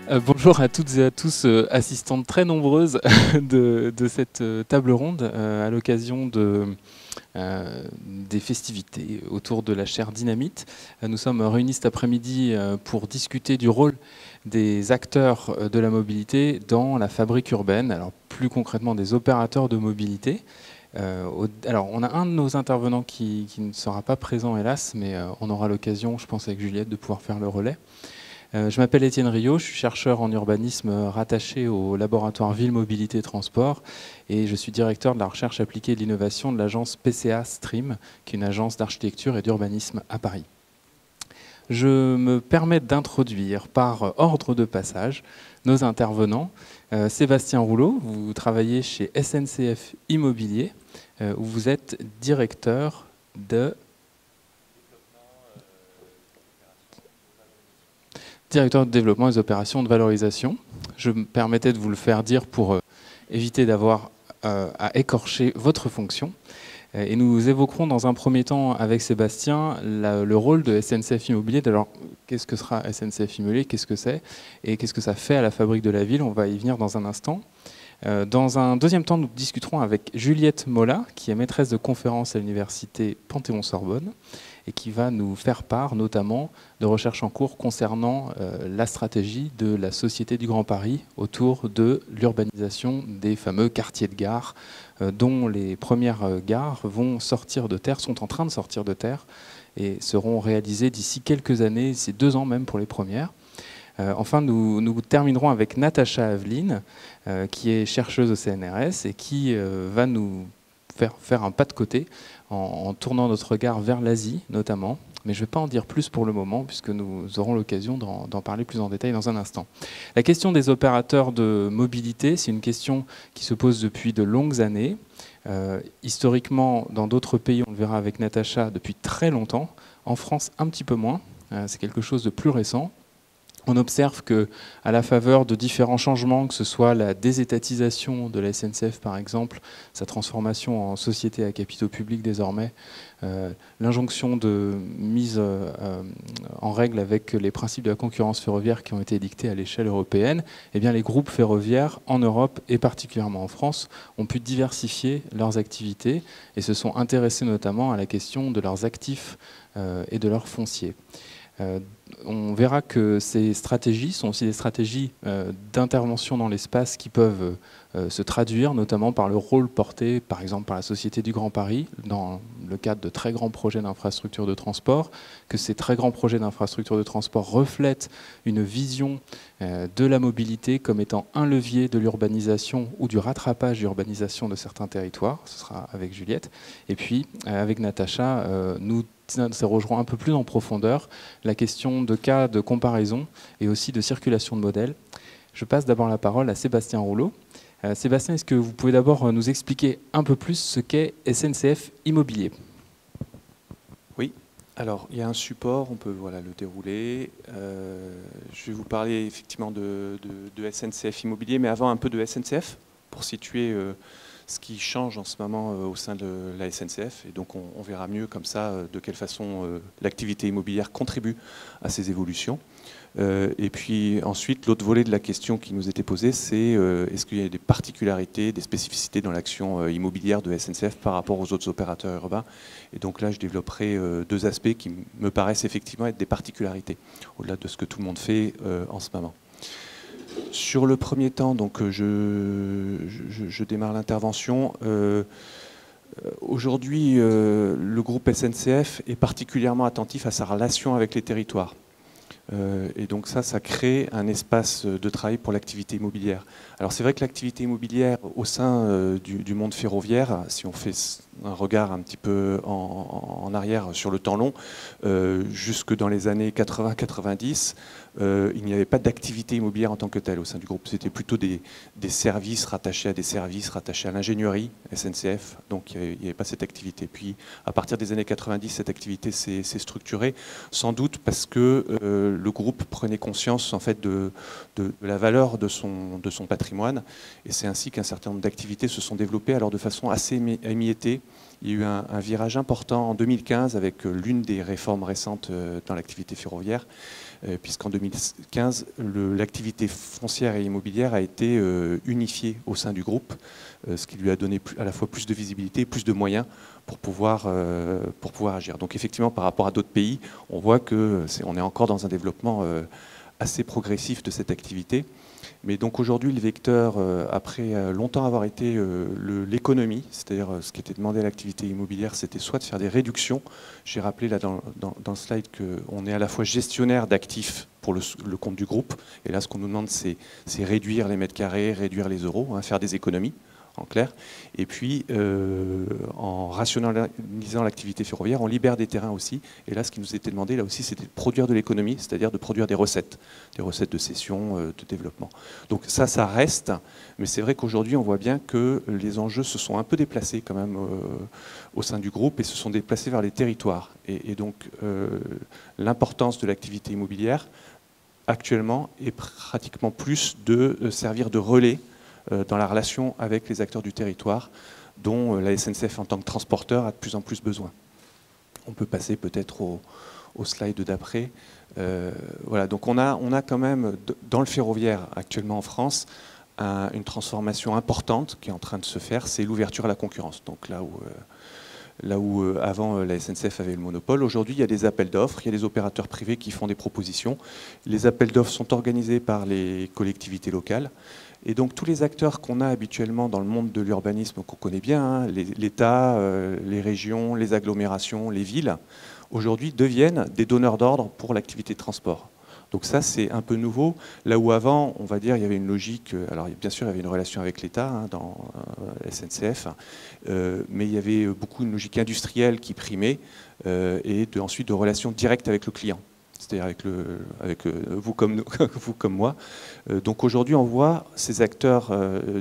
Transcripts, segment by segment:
Bonjour à toutes et à tous, assistantes très nombreuses de cette table ronde à l'occasion des festivités autour de la chaire Dynamite. Nous sommes réunis cet après-midi pour discuter du rôle des acteurs de la mobilité dans la fabrique urbaine, alors plus concrètement des opérateurs de mobilité. Alors, on a un de nos intervenants qui ne sera pas présent, hélas, mais on aura l'occasion, je pense avec Juliette, de pouvoir faire le relais. Je m'appelle Étienne Rio, je suis chercheur en urbanisme rattaché au laboratoire Ville, Mobilité et Transport et je suis directeur de la recherche appliquée et de l'innovation de l'agence PCA Stream, qui est une agence d'architecture et d'urbanisme à Paris. Je me permets d'introduire par ordre de passage nos intervenants. Sébastien Rouleau, vous travaillez chez SNCF Immobilier, où vous êtes directeur de développement et des opérations de valorisation. Je me permettais de vous le faire dire pour éviter d'avoir à écorcher votre fonction. Et nous évoquerons dans un premier temps avec Sébastien le rôle de SNCF Immobilier. Alors, qu'est-ce que sera SNCF Immobilier? Qu'est-ce que c'est? Et qu'est-ce que ça fait à la fabrique de la ville? On va y venir dans un instant. Dans un deuxième temps, nous discuterons avec Juliette Molla, qui est maîtresse de conférences à l'université Panthéon-Sorbonne, et qui va nous faire part notamment de recherches en cours concernant la stratégie de la Société du Grand Paris autour de l'urbanisation des fameux quartiers de gare, dont les premières gares vont sortir de terre, sont en train de sortir de terre, et seront réalisées d'ici quelques années, c'est 2 ans même pour les premières. Enfin, nous terminerons avec Natacha Aveline, qui est chercheuse au CNRS et qui va nous faire un pas de côté en tournant notre regard vers l'Asie notamment. Mais je ne vais pas en dire plus pour le moment, puisque nous aurons l'occasion d'en parler plus en détail dans un instant. La question des opérateurs de mobilité, c'est une question qui se pose depuis de longues années. Historiquement, dans d'autres pays, on le verra avec Natacha, depuis très longtemps. En France, un petit peu moins. C'est quelque chose de plus récent. On observe qu'à la faveur de différents changements, que ce soit la désétatisation de la SNCF par exemple, sa transformation en société à capitaux publics désormais, l'injonction de mise en règle avec les principes de la concurrence ferroviaire qui ont été édictés à l'échelle européenne, eh bien les groupes ferroviaires en Europe et particulièrement en France ont pu diversifier leurs activités et se sont intéressés notamment à la question de leurs actifs et de leurs fonciers. On verra que ces stratégies sont aussi des stratégies d'intervention dans l'espace qui peuvent se traduire notamment par le rôle porté par exemple par la Société du Grand Paris dans le cadre de très grands projets d'infrastructures de transport, que ces très grands projets d'infrastructures de transport reflètent une vision de la mobilité comme étant un levier de l'urbanisation ou du rattrapage d'urbanisation de certains territoires. Ce sera avec Juliette. Et puis avec Natacha, nous interrogerons un peu plus en profondeur la question de cas de comparaison et aussi de circulation de modèles. Je passe d'abord la parole à Sébastien Rouleau. Sébastien, est-ce que vous pouvez d'abord nous expliquer un peu plus ce qu'est SNCF Immobilier? Oui, alors il y a un support, on peut le dérouler. Je vais vous parler effectivement de SNCF Immobilier, mais avant un peu de SNCF, pour situer ce qui change en ce moment au sein de la SNCF. Et donc on verra mieux comme ça de quelle façon l'activité immobilière contribue à ces évolutions. Et puis ensuite, l'autre volet de la question qui nous était posée, c'est est-ce qu'il y a des particularités, des spécificités dans l'action immobilière de SNCF par rapport aux autres opérateurs urbains? Et donc là, je développerai 2 aspects qui me paraissent effectivement être des particularités, au-delà de ce que tout le monde fait en ce moment. Sur le premier temps, donc, je démarre l'intervention. Aujourd'hui, le groupe SNCF est particulièrement attentif à sa relation avec les territoires. Et donc ça crée un espace de travail pour l'activité immobilière. Alors c'est vrai que l'activité immobilière au sein du monde ferroviaire, si on fait un regard un petit peu en arrière sur le temps long, jusque dans les années 80-90, il n'y avait pas d'activité immobilière en tant que telle au sein du groupe. C'était plutôt des services rattachés à des services, rattachés à l'ingénierie SNCF. Donc il n'y avait pas cette activité. Puis à partir des années 90, cette activité s'est structurée, sans doute parce que le groupe prenait conscience en fait de la valeur de son patrimoine. Et c'est ainsi qu'un certain nombre d'activités se sont développées alors de façon assez émiettée Il y a eu un virage important en 2015 avec l'une des réformes récentes dans l'activité ferroviaire, puisqu'en 2015, l'activité foncière et immobilière a été unifiée au sein du groupe, ce qui lui a donné à la fois plus de visibilité et plus de moyens pour pouvoir agir. Donc effectivement, par rapport à d'autres pays, on voit qu'on est encore dans un développement assez progressif de cette activité. Mais donc aujourd'hui, le vecteur, après longtemps avoir été l'économie, c'est-à-dire ce qui était demandé à l'activité immobilière, c'était soit de faire des réductions. J'ai rappelé là dans le slide qu'on est à la fois gestionnaire d'actifs pour le compte du groupe. Et là, ce qu'on nous demande, c'est réduire les mètres carrés, réduire les euros, hein, faire des économies, en clair. Et puis, en rationalisant l'activité ferroviaire, on libère des terrains aussi. Et là, ce qui nous était demandé, là aussi, c'était de produire de l'économie, c'est-à-dire de produire des recettes de cession, de développement. Donc ça reste. Mais c'est vrai qu'aujourd'hui, on voit bien que les enjeux se sont un peu déplacés quand même au sein du groupe et se sont déplacés vers les territoires. Et donc, l'importance de l'activité immobilière, actuellement, est pratiquement plus de servir de relais dans la relation avec les acteurs du territoire, dont la SNCF en tant que transporteur a de plus en plus besoin. On peut passer peut-être au slide d'après. Voilà, donc on a quand même, dans le ferroviaire actuellement en France, une transformation importante qui est en train de se faire, c'est l'ouverture à la concurrence. Donc là où avant la SNCF avait le monopole, aujourd'hui il y a des appels d'offres, il y a des opérateurs privés qui font des propositions. Les appels d'offres sont organisés par les collectivités locales. Et donc tous les acteurs qu'on a habituellement dans le monde de l'urbanisme, qu'on connaît bien, hein, l'État, les régions, les agglomérations, les villes, aujourd'hui deviennent des donneurs d'ordre pour l'activité de transport. Donc ça, c'est un peu nouveau. Là où avant, on va dire, il y avait une logique, alors bien sûr, il y avait une relation avec l'État hein, dans la SNCF, mais il y avait beaucoup une logique industrielle qui primait et ensuite de relations directes avec le client. C'est-à-dire avec vous comme moi. Donc aujourd'hui, on voit ces acteurs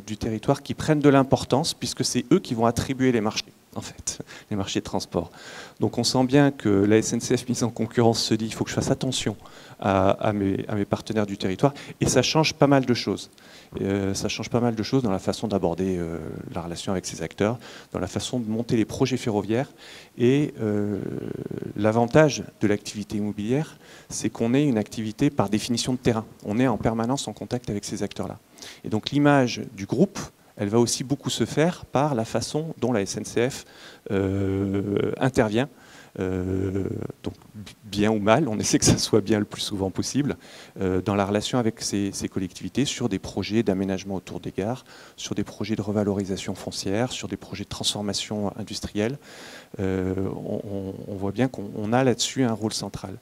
du territoire qui prennent de l'importance puisque c'est eux qui vont attribuer les marchés, en fait, les marchés de transport. Donc on sent bien que la SNCF mise en concurrence se dit il faut que je fasse attention à mes partenaires du territoire et ça change pas mal de choses. Ça change pas mal de choses dans la façon d'aborder la relation avec ces acteurs, dans la façon de monter les projets ferroviaires. Et l'avantage de l'activité immobilière, c'est qu'on est une activité par définition de terrain. On est en permanence en contact avec ces acteurs-là. Et donc l'image du groupe, elle va aussi beaucoup se faire par la façon dont la SNCF intervient. Donc bien ou mal, on essaie que ça soit bien le plus souvent possible, dans la relation avec ces collectivités sur des projets d'aménagement autour des gares, sur des projets de revalorisation foncière, sur des projets de transformation industrielle. On voit bien qu'on a là-dessus un rôle central.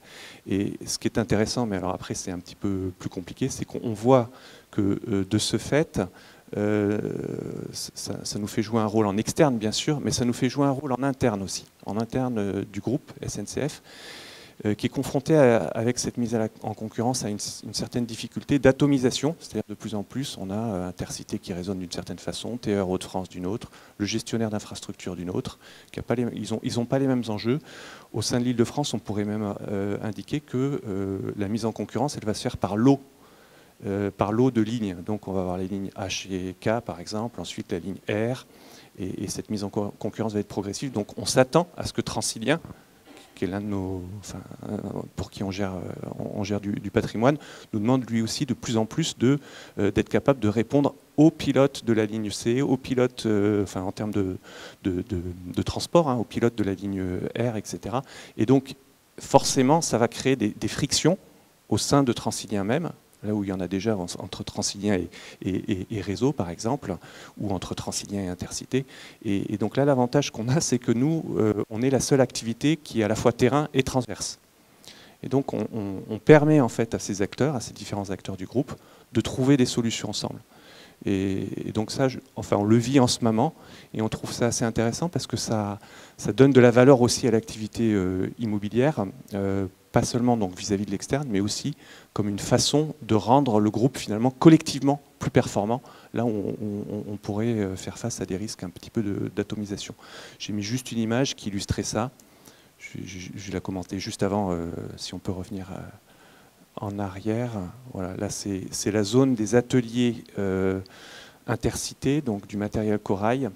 Et ce qui est intéressant, mais alors après c'est un petit peu plus compliqué, c'est qu'on voit que de ce fait, ça nous fait jouer un rôle en externe bien sûr, mais ça nous fait jouer un rôle en interne aussi, en interne du groupe SNCF, qui est confronté avec cette mise en concurrence à une certaine difficulté d'atomisation, c'est-à-dire de plus en plus on a Intercité qui résonne d'une certaine façon, TER Hauts-de-France d'une autre, le gestionnaire d'infrastructure d'une autre, ils n'ont pas les mêmes enjeux. Au sein de l'Île-de-France, on pourrait même indiquer que la mise en concurrence, elle va se faire par lot de lignes. Donc on va avoir les lignes H et K par exemple, ensuite la ligne R, et cette mise en concurrence va être progressive. Donc on s'attend à ce que Transilien, qui est l'un de nos, pour qui on gère du patrimoine, nous demande lui aussi de plus en plus d'être capable de répondre aux pilotes de la ligne C, aux pilotes, en termes de transport, hein, aux pilotes de la ligne R, etc. Et donc forcément, ça va créer des frictions au sein de Transilien même, là où il y en a déjà entre Transilien et Réseau, par exemple, ou entre Transilien et Intercité. Et donc là, l'avantage qu'on a, c'est que nous, on est la seule activité qui est à la fois terrain et transverse. Et donc, on permet en fait à ces acteurs, à ces différents acteurs du groupe, de trouver des solutions ensemble. Et donc ça, on le vit en ce moment, et on trouve ça assez intéressant parce que ça donne de la valeur aussi à l'activité immobilière, pas seulement donc vis-à-vis de l'externe, mais aussi comme une façon de rendre le groupe finalement collectivement plus performant, là où on pourrait faire face à des risques un petit peu d'atomisation. J'ai mis juste une image qui illustrait ça. Je vais la commenter juste avant, si on peut revenir en arrière. Voilà, là c'est la zone des ateliers Intercités, donc du matériel corail.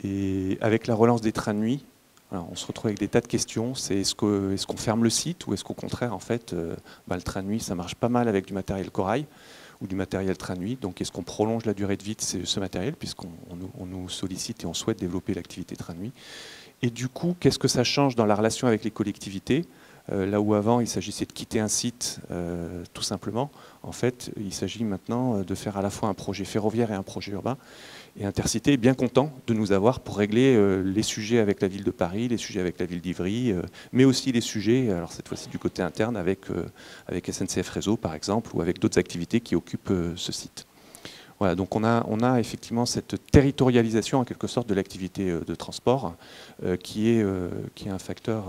Et avec la relance des trains de nuit, voilà, on se retrouve avec des tas de questions. C'est est-ce qu'on ferme le site ou est-ce qu'au contraire, en fait, le train de nuit, ça marche pas mal avec du matériel corail ou du matériel train de nuit. Donc est-ce qu'on prolonge la durée de vie de ce matériel puisqu'on nous sollicite et on souhaite développer l'activité train de nuit. Et du coup, qu'est-ce que ça change dans la relation avec les collectivités ? Là où avant, il s'agissait de quitter un site tout simplement, en fait, il s'agit maintenant de faire à la fois un projet ferroviaire et un projet urbain. Et Intercités est bien content de nous avoir pour régler les sujets avec la ville de Paris, les sujets avec la ville d'Ivry, mais aussi les sujets, alors cette fois-ci du côté interne, avec SNCF Réseau par exemple, ou avec d'autres activités qui occupent ce site. Voilà, donc on a effectivement cette territorialisation en quelque sorte de l'activité de transport qui est un facteur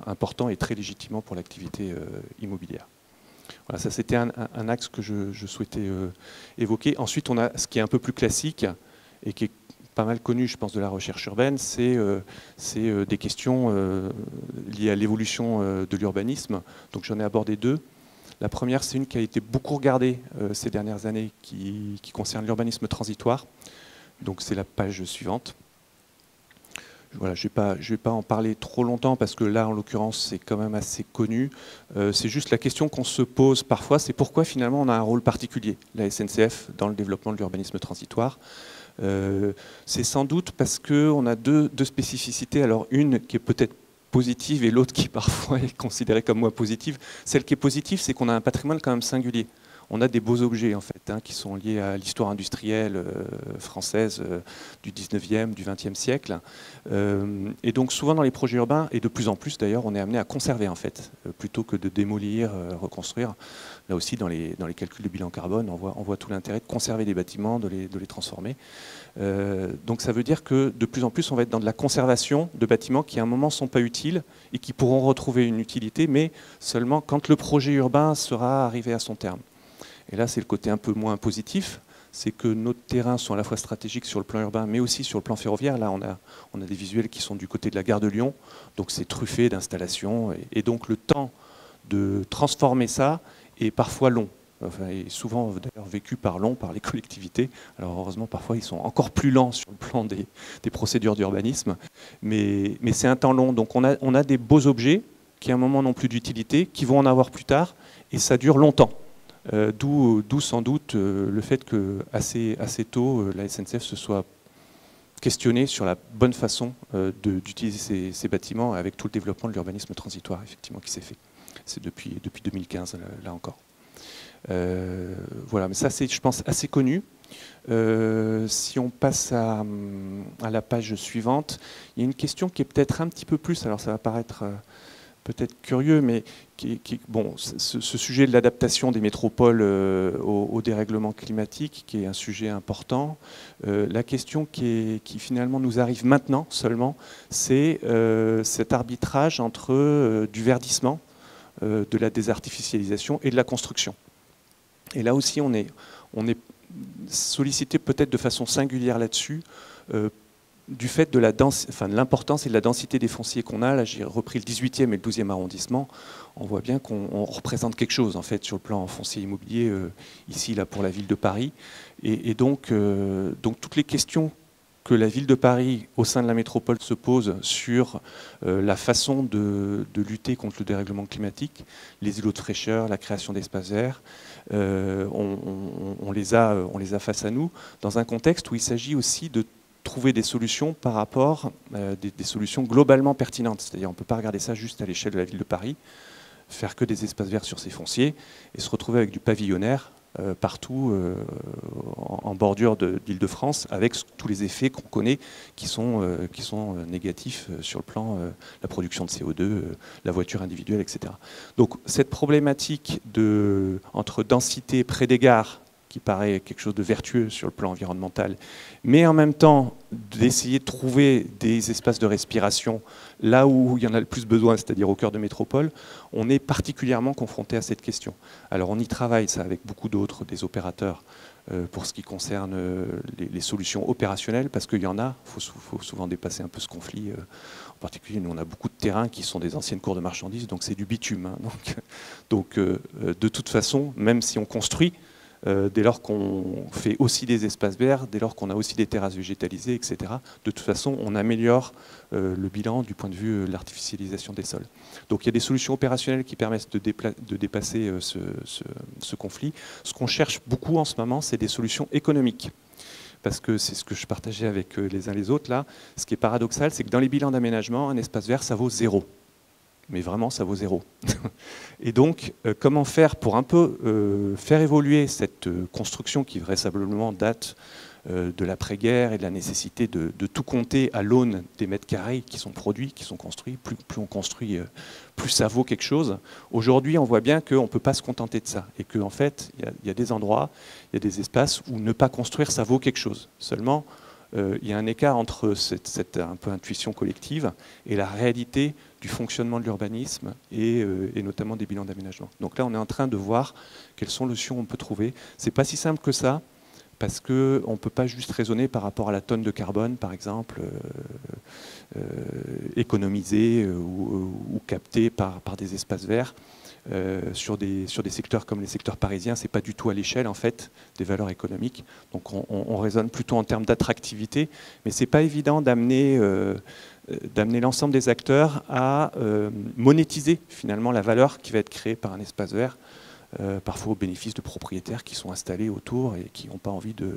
important et très légitimement pour l'activité immobilière. Voilà, ça c'était un axe que je souhaitais évoquer. Ensuite, on a ce qui est un peu plus classique et qui est pas mal connu, je pense, de la recherche urbaine, c'est des questions liées à l'évolution de l'urbanisme. Donc j'en ai abordé deux. La première, c'est une qui a été beaucoup regardée ces dernières années, qui concerne l'urbanisme transitoire. Donc c'est la page suivante. Voilà, je ne vais pas en parler trop longtemps parce que là, en l'occurrence, c'est quand même assez connu. C'est juste la question qu'on se pose parfois, c'est pourquoi finalement on a un rôle particulier, la SNCF, dans le développement de l'urbanisme transitoire. C'est sans doute parce qu'on a deux spécificités. Alors une qui est peut-être positive et l'autre qui parfois est considérée comme moins positive. Celle qui est positive, c'est qu'on a un patrimoine quand même singulier. On a des beaux objets en fait, qui sont liés à l'histoire industrielle française du 19e, du 20e siècle. Et donc souvent dans les projets urbains, et de plus en plus d'ailleurs, on est amené à conserver en fait, plutôt que de démolir, reconstruire. Là aussi dans les calculs de bilan carbone, on voit tout l'intérêt de conserver des bâtiments, de les transformer. Donc ça veut dire que de plus en plus on va être dans de la conservation de bâtiments qui à un moment ne sont pas utiles et qui pourront retrouver une utilité, mais seulement quand le projet urbain sera arrivé à son terme. Et là, c'est le côté un peu moins positif, c'est que nos terrains sont à la fois stratégiques sur le plan urbain, mais aussi sur le plan ferroviaire. Là, on a des visuels qui sont du côté de la gare de Lyon, donc c'est truffé d'installations, et donc le temps de transformer ça est parfois long, enfin, et souvent d'ailleurs vécu par les collectivités. Alors heureusement, parfois, ils sont encore plus lents sur le plan des procédures d'urbanisme, mais c'est un temps long. Donc on a des beaux objets qui, à un moment, n'ont plus d'utilité, qui vont en avoir plus tard, et ça dure longtemps. D'où sans doute le fait que assez tôt la SNCF se soit questionnée sur la bonne façon d'utiliser ces bâtiments avec tout le développement de l'urbanisme transitoire effectivement qui s'est fait. C'est depuis 2015 là encore. Voilà, mais ça c'est je pense assez connu. Si on passe à la page suivante, il y a une question qui est peut-être un petit peu plus, alors ça va paraître peut-être curieux, mais bon, ce sujet de l'adaptation des métropoles au dérèglement climatique, qui est un sujet important. La question qui finalement nous arrive maintenant seulement, c'est cet arbitrage entre du verdissement, de la désartificialisation et de la construction. Et là aussi, on est sollicité peut-être de façon singulière là-dessus, du fait de l'importance et de la densité des fonciers qu'on a. Là, j'ai repris le 18e et le 12e arrondissement. On voit bien qu'on représente quelque chose en fait sur le plan foncier immobilier ici là pour la ville de Paris. Et donc toutes les questions que la ville de Paris au sein de la métropole se pose sur la façon de lutter contre le dérèglement climatique, les îlots de fraîcheur, la création d'espaces verts, on les a face à nous dans un contexte où il s'agit aussi de trouver des solutions par rapport des solutions globalement pertinentes. C'est-à-dire on ne peut pas regarder ça juste à l'échelle de la ville de Paris, faire que des espaces verts sur ses fonciers et se retrouver avec du pavillonnaire partout en bordure d'Île-de-France avec tous les effets qu'on connaît qui sont négatifs sur le plan de la production de CO2, la voiture individuelle, etc. Donc cette problématique entre densité près des gares, qui paraît quelque chose de vertueux sur le plan environnemental, mais en même temps d'essayer de trouver des espaces de respiration là où il y en a le plus besoin, c'est-à-dire au cœur de métropole, on est particulièrement confronté à cette question. Alors on y travaille, ça, avec beaucoup d'autres, des opérateurs, pour ce qui concerne les solutions opérationnelles, parce qu'il y en a, il faut souvent dépasser un peu ce conflit. En particulier, nous, on a beaucoup de terrains qui sont des anciennes cours de marchandises, donc c'est du bitume. Hein, donc de toute façon, même si on construit, dès lors qu'on fait aussi des espaces verts, dès lors qu'on a aussi des terrasses végétalisées, etc. De toute façon, on améliore le bilan du point de vue de l'artificialisation des sols. Donc il y a des solutions opérationnelles qui permettent de dépasser ce conflit. Ce qu'on cherche beaucoup en ce moment, c'est des solutions économiques. Parce que c'est ce que je partageais avec les uns les autres là. Ce qui est paradoxal, c'est que dans les bilans d'aménagement, un espace vert, ça vaut 0. Mais vraiment, ça vaut 0. Et donc, comment faire pour un peu faire évoluer cette construction qui vraisemblablement date de l'après-guerre et de la nécessité de tout compter à l'aune des mètres carrés qui sont produits, qui sont construits. Plus on construit, plus ça vaut quelque chose. Aujourd'hui, on voit bien qu'on ne peut pas se contenter de ça. Et qu'en fait, il y a des endroits, il y a des espaces où ne pas construire, ça vaut quelque chose. Seulement, il y a un écart entre cette un peu intuition collective et la réalité du fonctionnement de l'urbanisme et notamment des bilans d'aménagement. Donc là, on est en train de voir quelles solutions on peut trouver. C'est pas si simple que ça, parce qu'on ne peut pas juste raisonner par rapport à la tonne de carbone, par exemple, économisée ou captée par des espaces verts. Sur des secteurs comme les secteurs parisiens, ce n'est pas du tout à l'échelle en fait, des valeurs économiques. Donc on raisonne plutôt en termes d'attractivité, mais ce n'est pas évident d'amener l'ensemble des acteurs à monétiser finalement la valeur qui va être créée par un espace vert, parfois au bénéfice de propriétaires qui sont installés autour et qui n'ont pas envie de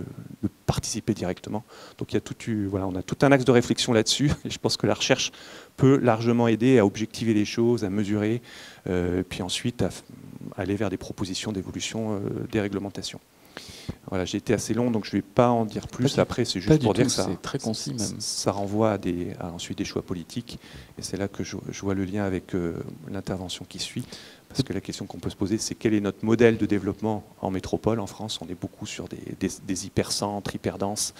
participer directement. Donc il y a voilà, on a tout un axe de réflexion là-dessus, et je pense que la recherche peut largement aider à objectiver les choses, à mesurer, puis ensuite à aller vers des propositions d'évolution des réglementations. Voilà, j'ai été assez long, donc je ne vais pas en dire plus. Après, c'est juste pour dire que c'est très concis même. Ça renvoie à ensuite des choix politiques, et c'est là que je vois le lien avec l'intervention qui suit. Parce que la question qu'on peut se poser, c'est quel est notre modèle de développement en métropole. En France, on est beaucoup sur des hypercentres, hyperdenses,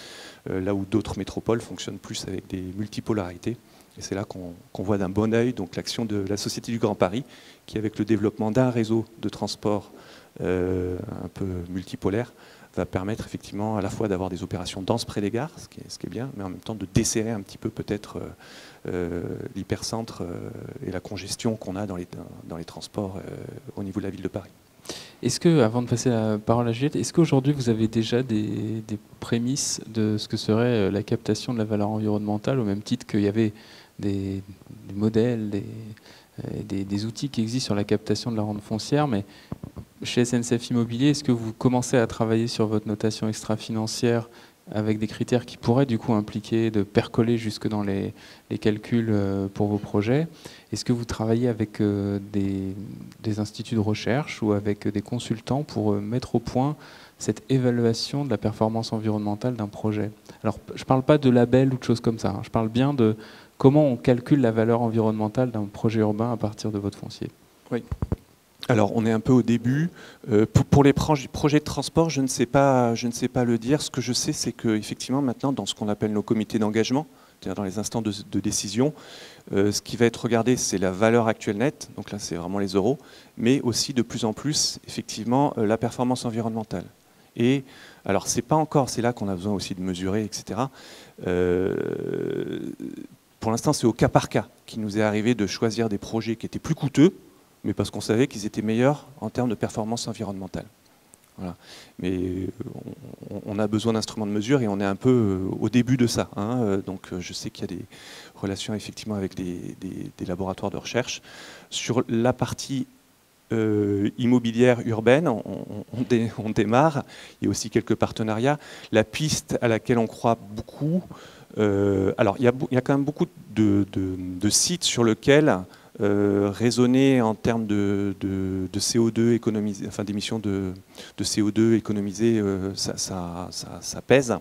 là où d'autres métropoles fonctionnent plus avec des multipolarités. Et c'est là qu'on voit d'un bon œil donc l'action de la Société du Grand Paris, qui, avec le développement d'un réseau de transport un peu multipolaire, va permettre effectivement à la fois d'avoir des opérations denses près des gares, ce qui est bien, mais en même temps de desserrer un petit peu peut-être l'hypercentre et la congestion qu'on a dans les transports au niveau de la ville de Paris. Est-ce que, avant de passer la parole à Juliette, est-ce qu'aujourd'hui vous avez déjà des prémices de ce que serait la captation de la valeur environnementale, au même titre qu'il y avait des modèles, des outils qui existent sur la captation de la rente foncière, mais chez SNCF Immobilier, est-ce que vous commencez à travailler sur votre notation extra-financière avec des critères qui pourraient du coup impliquer de percoler jusque dans les calculs pour vos projets? Est-ce que vous travaillez avec des instituts de recherche ou avec des consultants pour mettre au point cette évaluation de la performance environnementale d'un projet? Alors, je ne parle pas de label ou de choses comme ça, hein. Je parle bien de comment on calcule la valeur environnementale d'un projet urbain à partir de votre foncier. Oui. Alors, on est un peu au début. Pour les projets de transport, je ne sais pas le dire. Ce que je sais, c'est qu'effectivement, maintenant, dans ce qu'on appelle nos comités d'engagement, c'est-à-dire dans les instants de décision, ce qui va être regardé, c'est la valeur actuelle nette, donc là, c'est vraiment les euros, mais aussi de plus en plus, effectivement, la performance environnementale. Et alors, c'est pas encore, c'est là qu'on a besoin aussi de mesurer, etc. Pour l'instant, c'est au cas par cas qu'il nous est arrivé de choisir des projets qui étaient plus coûteux, mais parce qu'on savait qu'ils étaient meilleurs en termes de performance environnementale. Voilà. Mais on a besoin d'instruments de mesure et on est un peu au début de ça, hein. Donc je sais qu'il y a des relations effectivement avec des laboratoires de recherche. Sur la partie immobilière urbaine, on démarre. Il y a aussi quelques partenariats. La piste à laquelle on croit beaucoup, alors il y a quand même beaucoup de sites sur lesquels raisonner en termes de CO2 économisé, enfin d'émissions de CO2 économisées, ça pèse.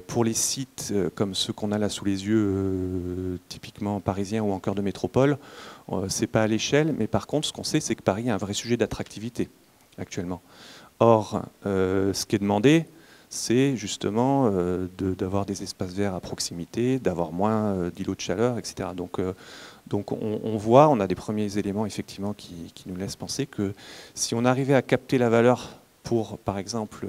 Pour les sites comme ceux qu'on a là sous les yeux, typiquement parisiens ou encore de métropole, c'est pas à l'échelle, mais par contre, ce qu'on sait, c'est que Paris a un vrai sujet d'attractivité actuellement. Or, ce qui est demandé, c'est justement d'avoir des espaces verts à proximité, d'avoir moins d'îlots de chaleur, etc. Donc on voit, on a des premiers éléments effectivement qui nous laissent penser que si on arrivait à capter la valeur pour, par exemple,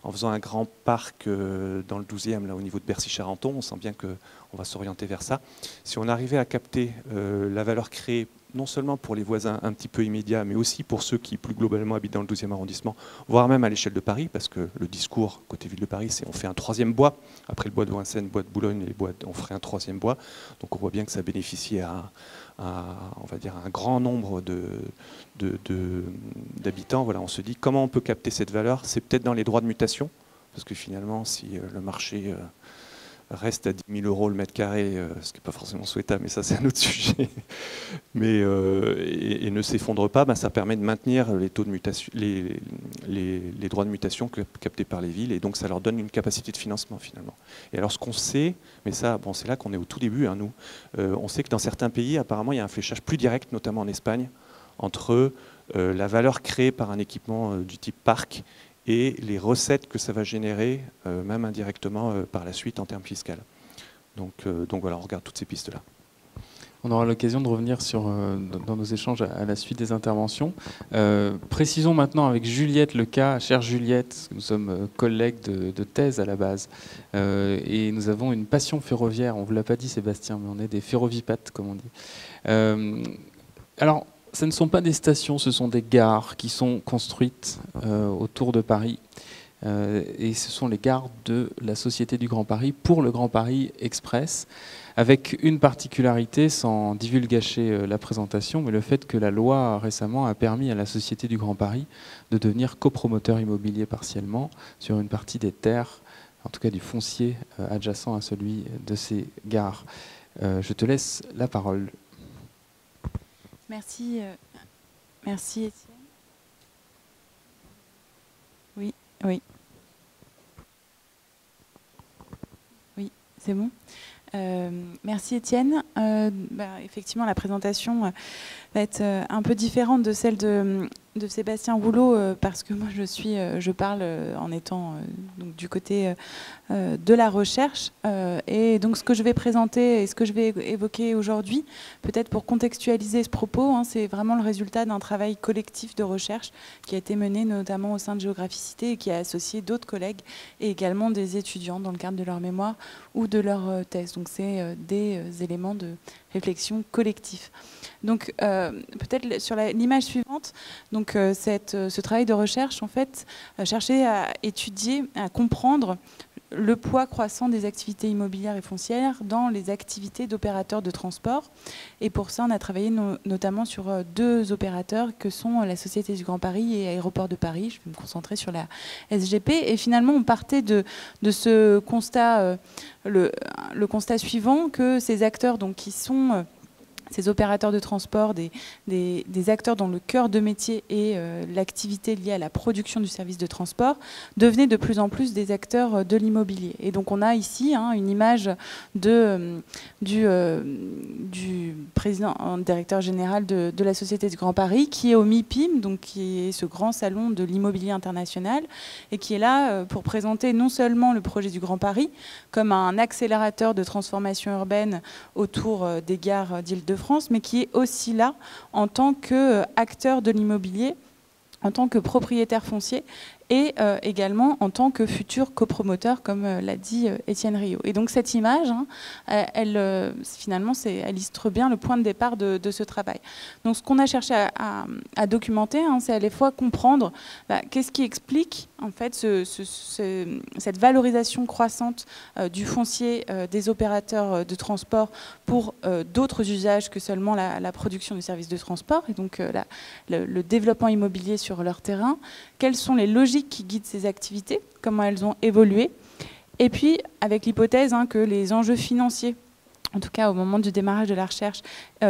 en faisant un grand parc dans le 12e, là au niveau de Bercy-Charenton, on sent bien qu'on va s'orienter vers ça. Si on arrivait à capter la valeur créée non seulement pour les voisins un petit peu immédiats, mais aussi pour ceux qui plus globalement habitent dans le 12e arrondissement, voire même à l'échelle de Paris, parce que le discours côté ville de Paris, c'est on fait un troisième bois, après le bois de Vincennes, bois de Boulogne, on ferait un troisième bois. Donc on voit bien que ça bénéficie on va dire, un grand nombre d'habitants. Voilà, on se dit comment on peut capter cette valeur. C'est peut-être dans les droits de mutation, parce que finalement, si le marché reste à 10 000 euros le mètre carré, ce qui n'est pas forcément souhaitable, mais ça c'est un autre sujet, mais, et ne s'effondre pas, ben, ça permet de maintenir les taux de mutation, les droits de mutation captés par les villes, et donc ça leur donne une capacité de financement finalement. Et alors ce qu'on sait, mais ça, bon, c'est là qu'on est au tout début, hein, nous, on sait que dans certains pays, apparemment, il y a un fléchage plus direct, notamment en Espagne, entre la valeur créée par un équipement du type parc et les recettes que ça va générer, même indirectement par la suite en termes fiscaux. Donc voilà, on regarde toutes ces pistes-là. On aura l'occasion de revenir dans nos échanges à la suite des interventions. Précisons maintenant avec Juliette le cas, chère Juliette, nous sommes collègues de thèse à la base, et nous avons une passion ferroviaire. On ne vous l'a pas dit Sébastien, mais on est des ferrovipathes, comme on dit. Alors, ce ne sont pas des stations, ce sont des gares qui sont construites autour de Paris. Et ce sont les gares de la Société du Grand Paris pour le Grand Paris Express, avec une particularité, sans divulgacher la présentation, mais le fait que la loi récemment a permis à la Société du Grand Paris de devenir copromoteur immobilier partiellement sur une partie des terres, en tout cas du foncier adjacent à celui de ces gares. Je te laisse la parole. Merci, merci Étienne. Oui, oui. Oui, c'est bon. Merci Étienne. Effectivement, la présentation va être un peu différente de celle de Sébastien Rouleau parce que moi je parle en étant donc, du côté de la recherche et donc ce que je vais présenter et ce que je vais évoquer aujourd'hui, peut-être pour contextualiser ce propos, hein, c'est vraiment le résultat d'un travail collectif de recherche qui a été mené notamment au sein de Géographicité et qui a associé d'autres collègues et également des étudiants dans le cadre de leur mémoire ou de leur thèse. Donc c'est des éléments de réflexion collectif. Donc peut-être sur l'image suivante, donc ce travail de recherche en fait cherchait à étudier, à comprendre le poids croissant des activités immobilières et foncières dans les activités d'opérateurs de transport. Et pour ça, on a travaillé notamment sur deux opérateurs que sont la Société du Grand Paris et Aéroports de Paris. Je vais me concentrer sur la SGP. Et finalement, on partait de ce constat, le constat suivant, que ces acteurs donc, qui sont... ces opérateurs de transport, des acteurs dont le cœur de métier est l'activité liée à la production du service de transport, devenaient de plus en plus des acteurs de l'immobilier. Et donc on a ici une image du président, directeur général de la Société du Grand Paris, qui est au MIPIM, donc qui est ce grand salon de l'immobilier international, et qui est là pour présenter non seulement le projet du Grand Paris, comme un accélérateur de transformation urbaine autour des gares d'Île-de-France, mais qui est aussi là en tant qu'acteur de l'immobilier, en tant que propriétaire foncier et également en tant que futur copromoteur, comme l'a dit Étienne Rio. Et donc cette image, hein, finalement, elle illustre bien le point de départ de ce travail. Donc ce qu'on a cherché à documenter, hein, c'est à la fois comprendre qu'est-ce qui explique en fait cette valorisation croissante du foncier des opérateurs de transport pour d'autres usages que seulement la production du service de transport, et donc le développement immobilier sur leur terrain. Quelles sont les logiques qui guident ces activités, comment elles ont évolué, et puis avec l'hypothèse que les enjeux financiers, en tout cas au moment du démarrage de la recherche,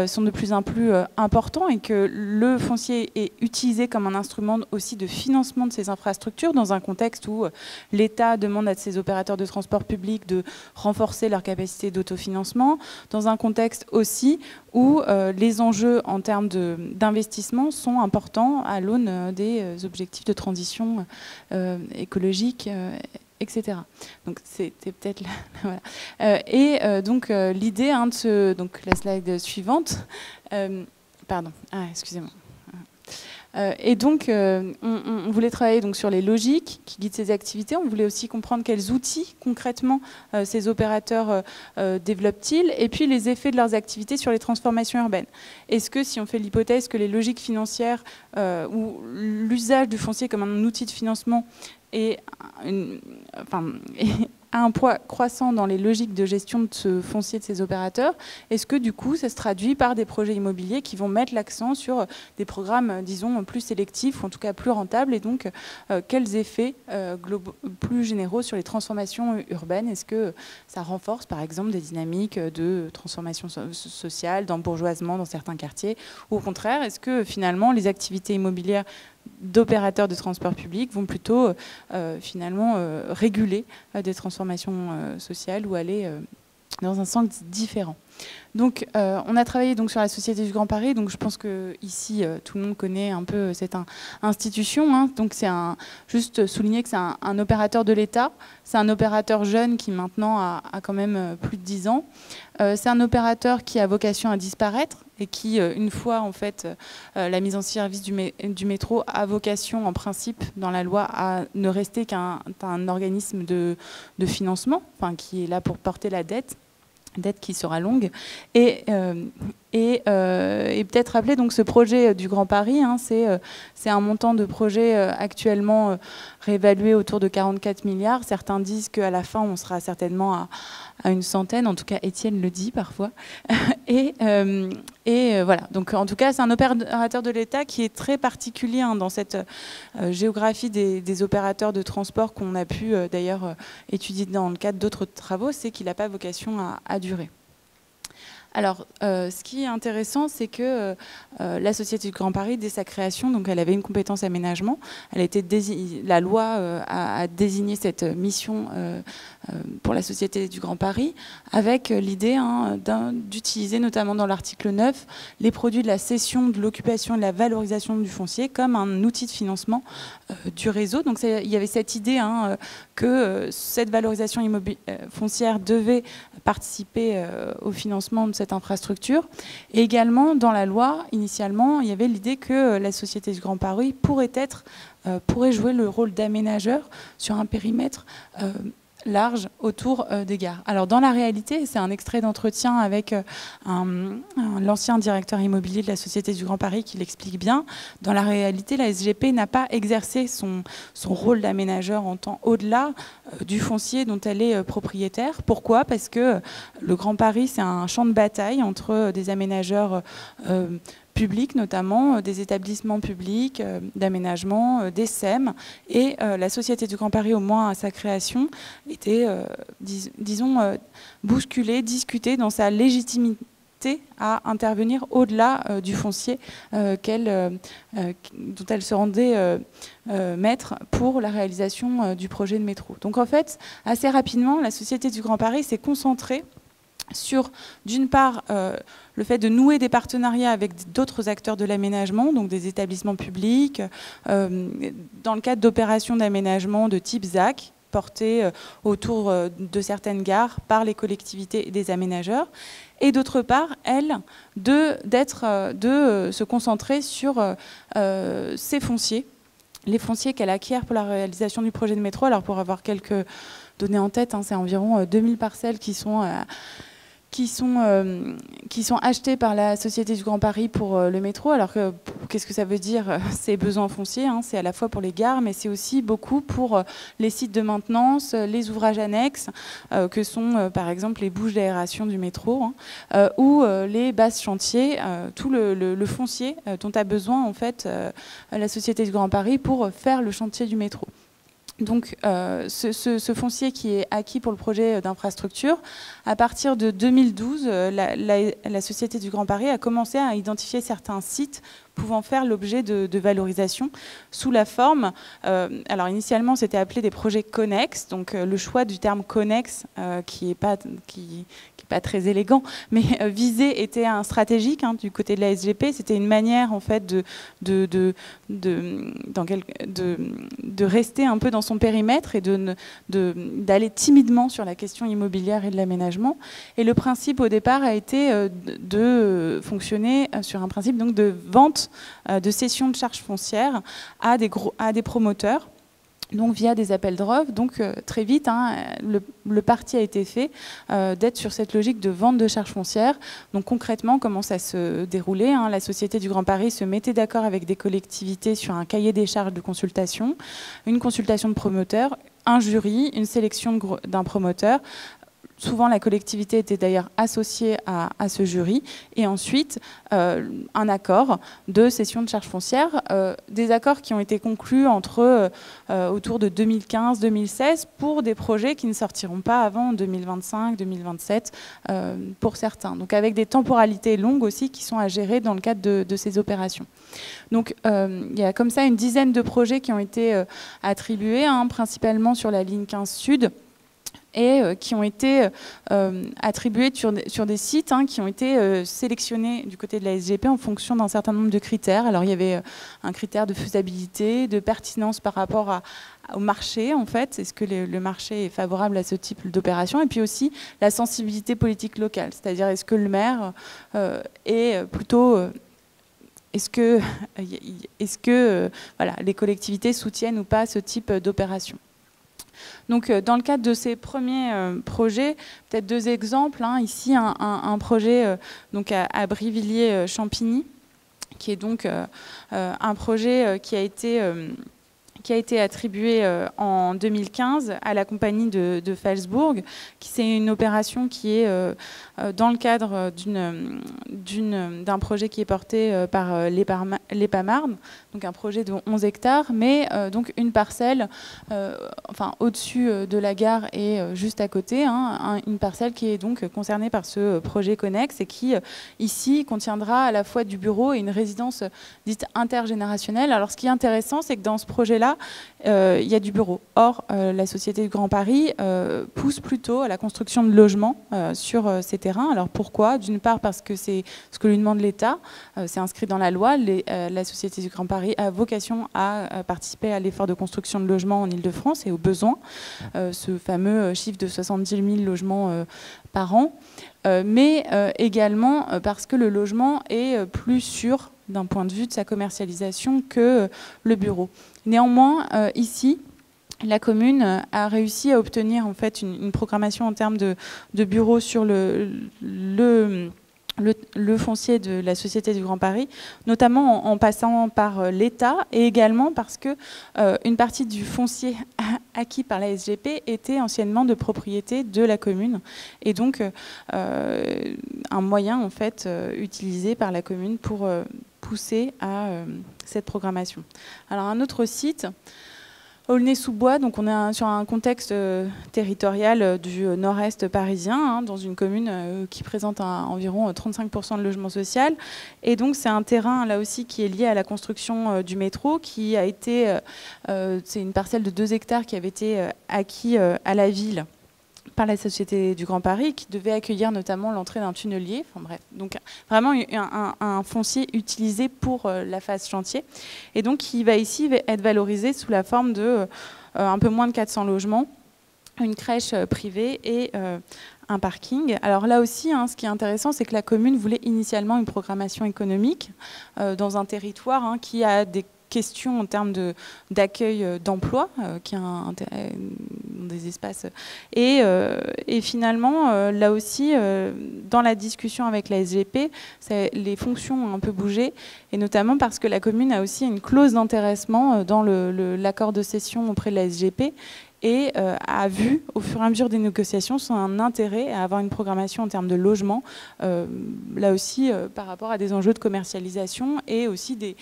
sont de plus en plus importants et que le foncier est utilisé comme un instrument aussi de financement de ces infrastructures dans un contexte où l'État demande à ses opérateurs de transport public de renforcer leur capacité d'autofinancement, dans un contexte aussi où les enjeux en termes d'investissement sont importants à l'aune des objectifs de transition écologique, etc. Donc c'était peut-être voilà. Donc l'idée donc la slide suivante, pardon, excusez-moi. Et donc, on voulait travailler donc sur les logiques qui guident ces activités. On voulait aussi comprendre quels outils, concrètement, ces opérateurs développent-ils, et puis les effets de leurs activités sur les transformations urbaines. Est-ce que, si on fait l'hypothèse que les logiques financières ou l'usage du foncier comme un outil de financement a un poids croissant dans les logiques de gestion de ce foncier de ces opérateurs, est-ce que du coup ça se traduit par des projets immobiliers qui vont mettre l'accent sur des programmes, disons, plus sélectifs, ou en tout cas plus rentables, et donc quels effets plus généraux sur les transformations urbaines? Est-ce que ça renforce par exemple des dynamiques de transformation sociale, d'embourgeoisement dans certains quartiers, ou au contraire, est-ce que finalement les activités immobilières d'opérateurs de transport public vont plutôt finalement réguler des transformations sociales ou aller dans un sens différent? Donc, on a travaillé donc, sur la Société du Grand Paris. Donc, je pense que ici, tout le monde connaît un peu cette institution. Hein. Donc, c'est juste souligner que c'est un opérateur de l'État. C'est un opérateur jeune qui maintenant a quand même plus de 10 ans. C'est un opérateur qui a vocation à disparaître et qui, une fois en fait la mise en service du métro, a vocation en principe dans la loi à ne rester qu'un organisme de financement, enfin, qui est là pour porter la dette qui sera longue, et peut-être rappeler donc ce projet du Grand Paris, hein, c'est un montant de projet actuellement réévalué autour de 44 milliards. Certains disent qu'à la fin on sera certainement à une centaine, en tout cas Étienne le dit parfois. Et voilà, donc en tout cas c'est un opérateur de l'État qui est très particulier hein, dans cette géographie des opérateurs de transport qu'on a pu d'ailleurs étudier dans le cadre d'autres travaux, c'est qu'il n'a pas vocation à durer. Alors, ce qui est intéressant, c'est que la Société du Grand Paris, dès sa création, donc elle avait une compétence aménagement. La loi a désigné cette mission pour la Société du Grand Paris, avec l'idée hein, d'utiliser, notamment dans l'article 9, les produits de la cession, de l'occupation et de la valorisation du foncier comme un outil de financement du réseau. Donc, il y avait cette idée hein, que cette valorisation foncière devait participer au financement de cette infrastructure. Et également, dans la loi, initialement, il y avait l'idée que la Société du Grand Paris pourrait jouer le rôle d'aménageur sur un périmètre large autour des gares. Alors dans la réalité, c'est un extrait d'entretien avec l'ancien directeur immobilier de la Société du Grand Paris qui l'explique bien. Dans la réalité, la SGP n'a pas exercé son rôle d'aménageur en temps au-delà du foncier dont elle est propriétaire. Pourquoi? Parce que le Grand Paris, c'est un champ de bataille entre des aménageurs publics, notamment des établissements publics d'aménagement, des SEM, et la Société du Grand Paris, au moins à sa création, était, disons, bousculée, discutée dans sa légitimité à intervenir au-delà du foncier dont elle se rendait maître pour la réalisation du projet de métro. Donc en fait, assez rapidement, la Société du Grand Paris s'est concentrée sur, d'une part, le fait de nouer des partenariats avec d'autres acteurs de l'aménagement, donc des établissements publics, dans le cadre d'opérations d'aménagement de type ZAC, portées autour de certaines gares par les collectivités et des aménageurs, et d'autre part, elle, de se concentrer sur ses fonciers, les fonciers qu'elle acquiert pour la réalisation du projet de métro. Alors pour avoir quelques données en tête, hein, c'est environ 2000 parcelles qui sont achetés par la Société du Grand Paris pour le métro. Alors qu'est-ce que ça veut dire ces besoins fonciers hein? C'est à la fois pour les gares, mais c'est aussi beaucoup pour les sites de maintenance, les ouvrages annexes, que sont par exemple les bouches d'aération du métro, hein, ou les bases chantiers, tout le foncier dont a besoin en fait la Société du Grand Paris pour faire le chantier du métro. Donc ce foncier qui est acquis pour le projet d'infrastructure, à partir de 2012, la Société du Grand Paris a commencé à identifier certains sites pouvant faire l'objet de valorisation sous la forme, alors initialement c'était appelé des projets connexes, donc le choix du terme connexe qui n'est pas très élégant, mais visé était un stratégique hein, du côté de la SGP. C'était une manière en fait de rester un peu dans son périmètre et d'aller timidement sur la question immobilière et de l'aménagement. Et le principe au départ a été de fonctionner sur un principe donc de vente vente, de cession de charges foncières à des promoteurs, donc via des appels d'offres. Donc très vite, le parti a été fait d'être sur cette logique de vente de charges foncières. Donc concrètement, comment ça se déroulait, la Société du Grand Paris se mettait d'accord avec des collectivités sur un cahier des charges de consultation, une consultation de promoteur, un jury, une sélection d'un promoteur. Souvent, la collectivité était d'ailleurs associée à ce jury. Et ensuite, un accord de cession de charges foncières. Des accords qui ont été conclus autour de 2015-2016 pour des projets qui ne sortiront pas avant 2025-2027 pour certains. Donc avec des temporalités longues aussi qui sont à gérer dans le cadre de ces opérations. Donc il y a comme ça une dizaine de projets qui ont été attribués, principalement sur la ligne 15 Sud, et qui ont été attribués sur des sites qui ont été sélectionnés du côté de la SGP en fonction d'un certain nombre de critères. Alors il y avait un critère de faisabilité, de pertinence par rapport au marché, en fait. Est-ce que le marché est favorable à ce type d'opération? Et puis aussi la sensibilité politique locale, c'est-à-dire est-ce que le maire est plutôt... Est-ce que voilà, les collectivités soutiennent ou pas ce type d'opération? Donc, dans le cadre de ces premiers projets, peut-être deux exemples. Ici, un projet donc à Brivilliers-Champigny, qui est donc un projet qui a été attribué en 2015 à la compagnie de Falsbourg. C'est une opération qui est dans le cadre d'un projet qui est porté par l'EPAMARN, donc un projet de 11 hectares, mais donc une parcelle au-dessus de la gare et juste à côté, une parcelle qui est donc concernée par ce projet connexe et qui, ici, contiendra à la fois du bureau et une résidence dite intergénérationnelle. Alors, ce qui est intéressant, c'est que dans ce projet-là, il y a du bureau. Or, la Société du Grand Paris pousse plutôt à la construction de logements sur ces terrains. Alors pourquoi? D'une part parce que c'est ce que lui demande l'État, c'est inscrit dans la loi. La Société du Grand Paris a vocation à participer à l'effort de construction de logements en Ile-de-France et aux besoins, ce fameux chiffre de 70 000 logements par an, mais également parce que le logement est plus sûr d'un point de vue de sa commercialisation que le bureau. Néanmoins, ici, la commune a réussi à obtenir en fait une programmation en termes de bureaux sur le foncier de la Société du Grand Paris, notamment en passant par l'État et également parce que une partie du foncier acquis par la SGP était anciennement de propriété de la commune et donc un moyen en fait utilisé par la commune pour pousser à cette programmation. Alors un autre site, Aulnay-sous-Bois, donc on est sur un contexte territorial du nord-est parisien, dans une commune qui présente environ 35% de logement social. Et donc c'est un terrain là aussi qui est lié à la construction du métro, qui a été, c'est une parcelle de 2 hectares qui avait été acquis à la ville par la Société du Grand Paris, qui devait accueillir notamment l'entrée d'un tunnelier. Enfin bref, donc vraiment un foncier utilisé pour la phase chantier. Et donc qui va ici être valorisé sous la forme de un peu moins de 400 logements, une crèche privée et un parking. Alors là aussi, ce qui est intéressant, c'est que la commune voulait initialement une programmation économique dans un territoire qui a des questions en termes d'accueil d'emploi, qui a des espaces. Et finalement, là aussi, dans la discussion avec la SGP, les fonctions ont un peu bougé, et notamment parce que la commune a aussi une clause d'intéressement dans l'accord de cession auprès de la SGP, et a vu, au fur et à mesure des négociations, son intérêt à avoir une programmation en termes de logement, là aussi par rapport à des enjeux de commercialisation et aussi de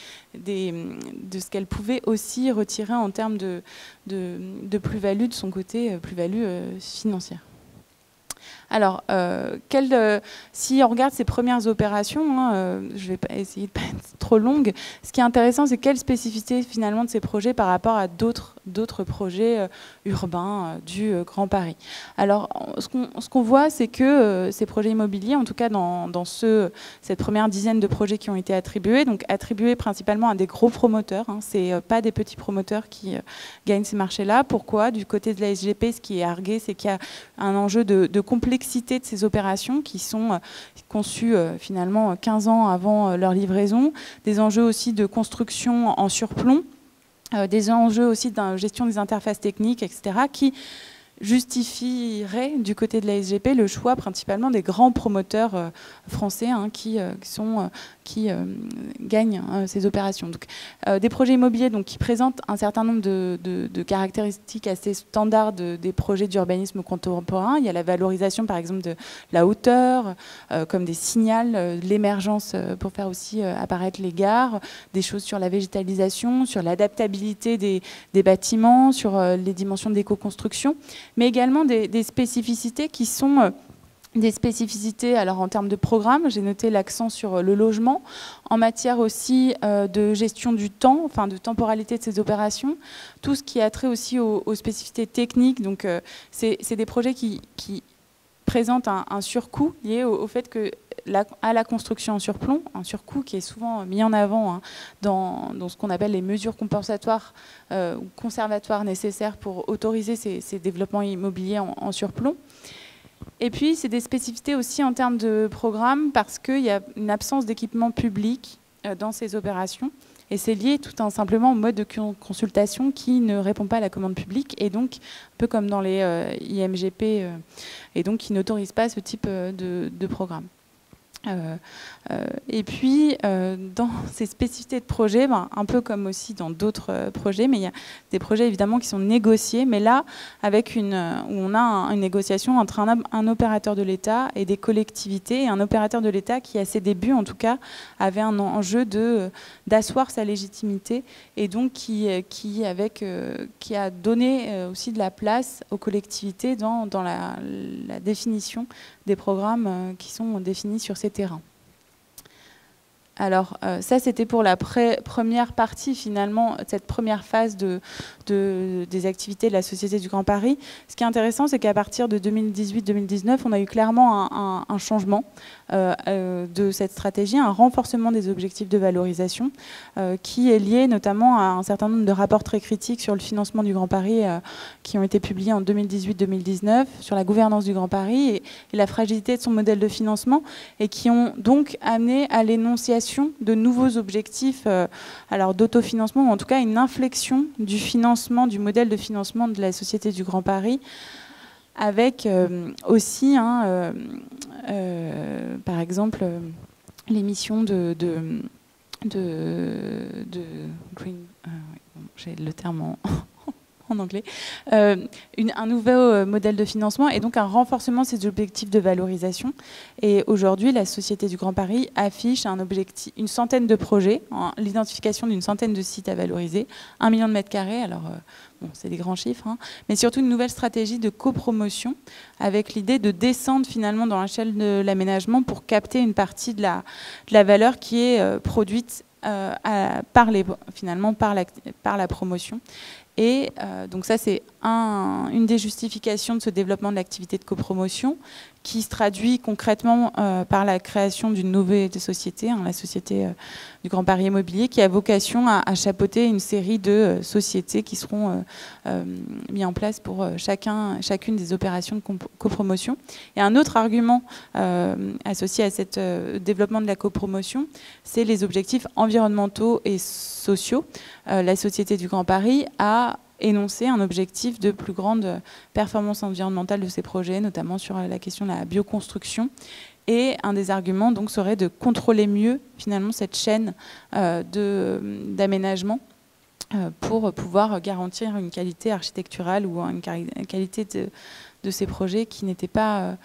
ce qu'elle pouvait aussi retirer en termes de plus-value de son côté, plus-value financière. Alors, si on regarde ces premières opérations, je ne vais pas essayer de ne pas être trop longue, ce qui est intéressant, c'est quelle spécificité finalement de ces projets par rapport à d'autres projets urbains du Grand Paris. Alors, ce qu'on voit, c'est que ces projets immobiliers, en tout cas dans cette première dizaine de projets qui ont été attribués, donc attribués principalement à des gros promoteurs, c'est pas des petits promoteurs qui gagnent ces marchés-là. Pourquoi? Du côté de la SGP, ce qui est argué, c'est qu'il y a un enjeu de complexité complexité de ces opérations qui sont conçues finalement 15 ans avant leur livraison, des enjeux aussi de construction en surplomb, des enjeux aussi de gestion des interfaces techniques, etc., qui justifierait du côté de la SGP le choix principalement des grands promoteurs français qui gagnent ces opérations. Donc, des projets immobiliers donc, qui présentent un certain nombre de caractéristiques assez standards des projets d'urbanisme contemporain. Il y a la valorisation par exemple de la hauteur, comme des signals, l'émergence pour faire aussi apparaître les gares, des choses sur la végétalisation, sur l'adaptabilité des bâtiments, sur les dimensions d'éco-construction, mais également des spécificités qui sont des spécificités alors en termes de programme. J'ai noté l'accent sur le logement, en matière aussi de gestion du temps, enfin de temporalité de ces opérations, tout ce qui a trait aussi aux spécificités techniques. Donc c'est des projets qui présentent un surcoût lié au fait que à la construction en surplomb, un surcoût qui est souvent mis en avant dans ce qu'on appelle les mesures compensatoires ou conservatoires nécessaires pour autoriser ces développements immobiliers en surplomb. Et puis, c'est des spécificités aussi en termes de programme parce qu'il y a une absence d'équipement public dans ces opérations. Et c'est lié tout simplement au mode de consultation qui ne répond pas à la commande publique et donc, un peu comme dans les IMGP, et donc qui n'autorise pas ce type de programme. Et puis, dans ces spécificités de projet, un peu comme aussi dans d'autres projets, mais il y a des projets évidemment qui sont négociés, mais là, où on a une négociation entre un opérateur de l'État et des collectivités, et un opérateur de l'État qui, à ses débuts en tout cas, avait un enjeu d'asseoir sa légitimité, et donc qui a donné aussi de la place aux collectivités dans la définition des programmes qui sont définis sur ces terrains. Alors ça, c'était pour la première partie, finalement, cette première phase des activités de la Société du Grand Paris. Ce qui est intéressant, c'est qu'à partir de 2018-2019, on a eu clairement un changement de cette stratégie, un renforcement des objectifs de valorisation qui est lié notamment à un certain nombre de rapports très critiques sur le financement du Grand Paris qui ont été publiés en 2018-2019, sur la gouvernance du Grand Paris et la fragilité de son modèle de financement, et qui ont donc amené à l'énonciation de nouveaux objectifs alors d'autofinancement, ou en tout cas une inflexion du financement, du modèle de financement de la Société du Grand Paris, avec aussi par exemple l'émission de Green, j'ai le terme en anglais, un nouveau modèle de financement et donc un renforcement de ces objectifs de valorisation. Et aujourd'hui, la Société du Grand Paris affiche une centaine de projets, l'identification d'une centaine de sites à valoriser, 1 million de mètres carrés, alors bon, c'est des grands chiffres, mais surtout une nouvelle stratégie de copromotion avec l'idée de descendre finalement dans l'échelle de l'aménagement pour capter une partie de la valeur qui est produite par la promotion. Et donc ça, c'est une des justifications de ce développement de l'activité de copromotion qui se traduit concrètement par la création d'une nouvelle société, la Société du Grand Paris Immobilier, qui a vocation à chapeauter une série de sociétés qui seront mises en place pour chacune des opérations de copromotion. Et un autre argument associé à ce développement de la copromotion, c'est les objectifs environnementaux et sociaux. La Société du Grand Paris a énoncer un objectif de plus grande performance environnementale de ces projets, notamment sur la question de la bioconstruction. Et un des arguments donc, serait de contrôler mieux finalement cette chaîne d'aménagement pour pouvoir garantir une qualité architecturale ou une qualité de ces projets qui n'étaient pas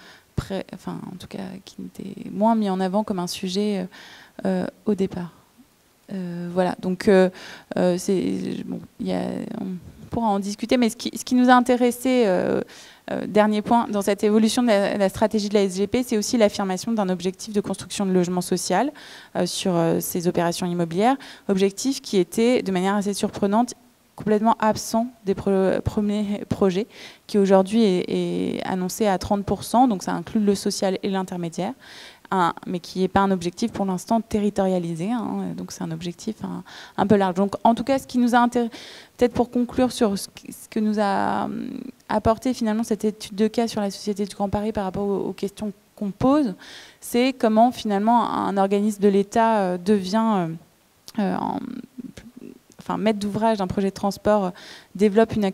en tout cas qui n'étaient moins mis en avant comme un sujet au départ. Voilà, donc on pourra en discuter, mais ce qui nous a intéressé, dernier point, dans cette évolution de la stratégie de la SGP, c'est aussi l'affirmation d'un objectif de construction de logement social sur ces opérations immobilières, objectif qui était, de manière assez surprenante, complètement absent des premiers projets, qui aujourd'hui est annoncé à 30%, donc ça inclut le social et l'intermédiaire. mais qui n'est pas un objectif pour l'instant territorialisé, hein, donc c'est un objectif un peu large. Donc en tout cas, ce qui nous a intéressé, peut-être pour conclure sur ce que nous a apporté finalement cette étude de cas sur la Société du Grand Paris par rapport aux questions qu'on pose, c'est comment finalement un organisme de l'État devient maître d'ouvrage d'un projet de transport, développe une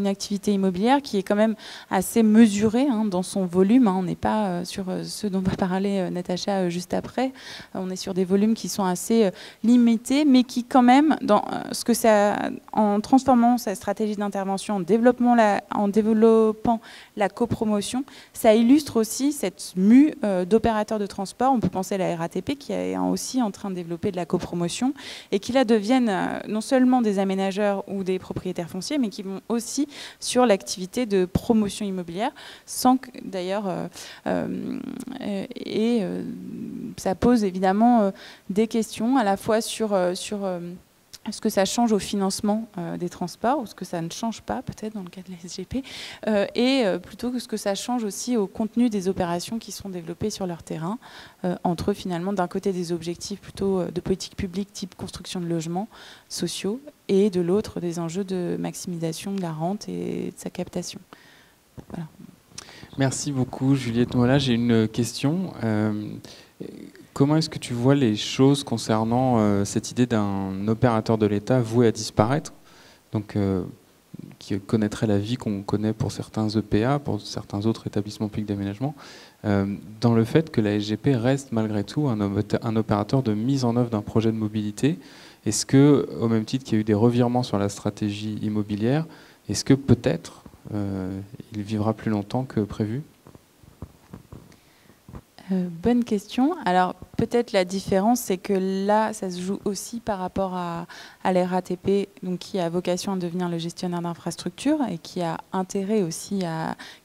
activité immobilière qui est quand même assez mesurée dans son volume. On n'est pas sur ce dont va parler Natacha juste après. On est sur des volumes qui sont assez limités, mais qui quand même, en transformant sa stratégie d'intervention, en développant la copromotion, ça illustre aussi cette mue d'opérateurs de transport. On peut penser à la RATP qui est aussi en train de développer de la copromotion et qui là deviennent non seulement des aménageurs ou des propriétaires fonciers, mais qui vont aussi sur l'activité de promotion immobilière, sans que d'ailleurs, ça pose évidemment des questions à la fois sur ce que ça change au financement des transports, ou ce que ça ne change pas, peut-être dans le cas de la SGP, et plutôt que ce que ça change aussi au contenu des opérations qui sont développées sur leur terrain, entre finalement d'un côté des objectifs plutôt de politique publique type construction de logements sociaux, et de l'autre des enjeux de maximisation de la rente et de sa captation. Voilà. Merci beaucoup Juliette Mola. J'ai une question. Comment est-ce que tu vois les choses concernant cette idée d'un opérateur de l'État voué à disparaître, donc qui connaîtrait la vie qu'on connaît pour certains EPA, pour certains autres établissements publics d'aménagement, dans le fait que la SGP reste malgré tout un opérateur de mise en œuvre d'un projet de mobilité? Est-ce que, au même titre qu'il y a eu des revirements sur la stratégie immobilière, est-ce que peut-être il vivra plus longtemps que prévu? Bonne question. Alors peut-être la différence, c'est que là, ça se joue aussi par rapport à la RATP, donc qui a vocation à devenir le gestionnaire d'infrastructure et qui a intérêt aussi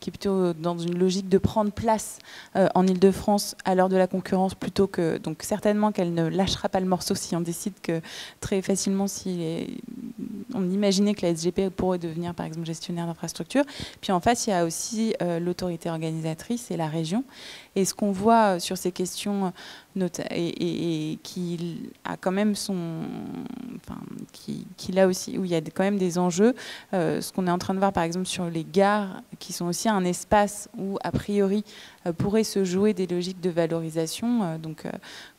qui est plutôt dans une logique de prendre place en Île-de-France à l'heure de la concurrence, plutôt que, donc certainement qu'elle ne lâchera pas le morceau si on décide que très facilement, on imaginait que la SGP pourrait devenir par exemple gestionnaire d'infrastructure. Puis en face, il y a aussi l'autorité organisatrice et la région. Et ce qu'on voit sur ces questions, et qui a quand même qui là aussi, où il y a quand même des enjeux, ce qu'on est en train de voir par exemple sur les gares, qui sont aussi un espace où a priori pourraient se jouer des logiques de valorisation, donc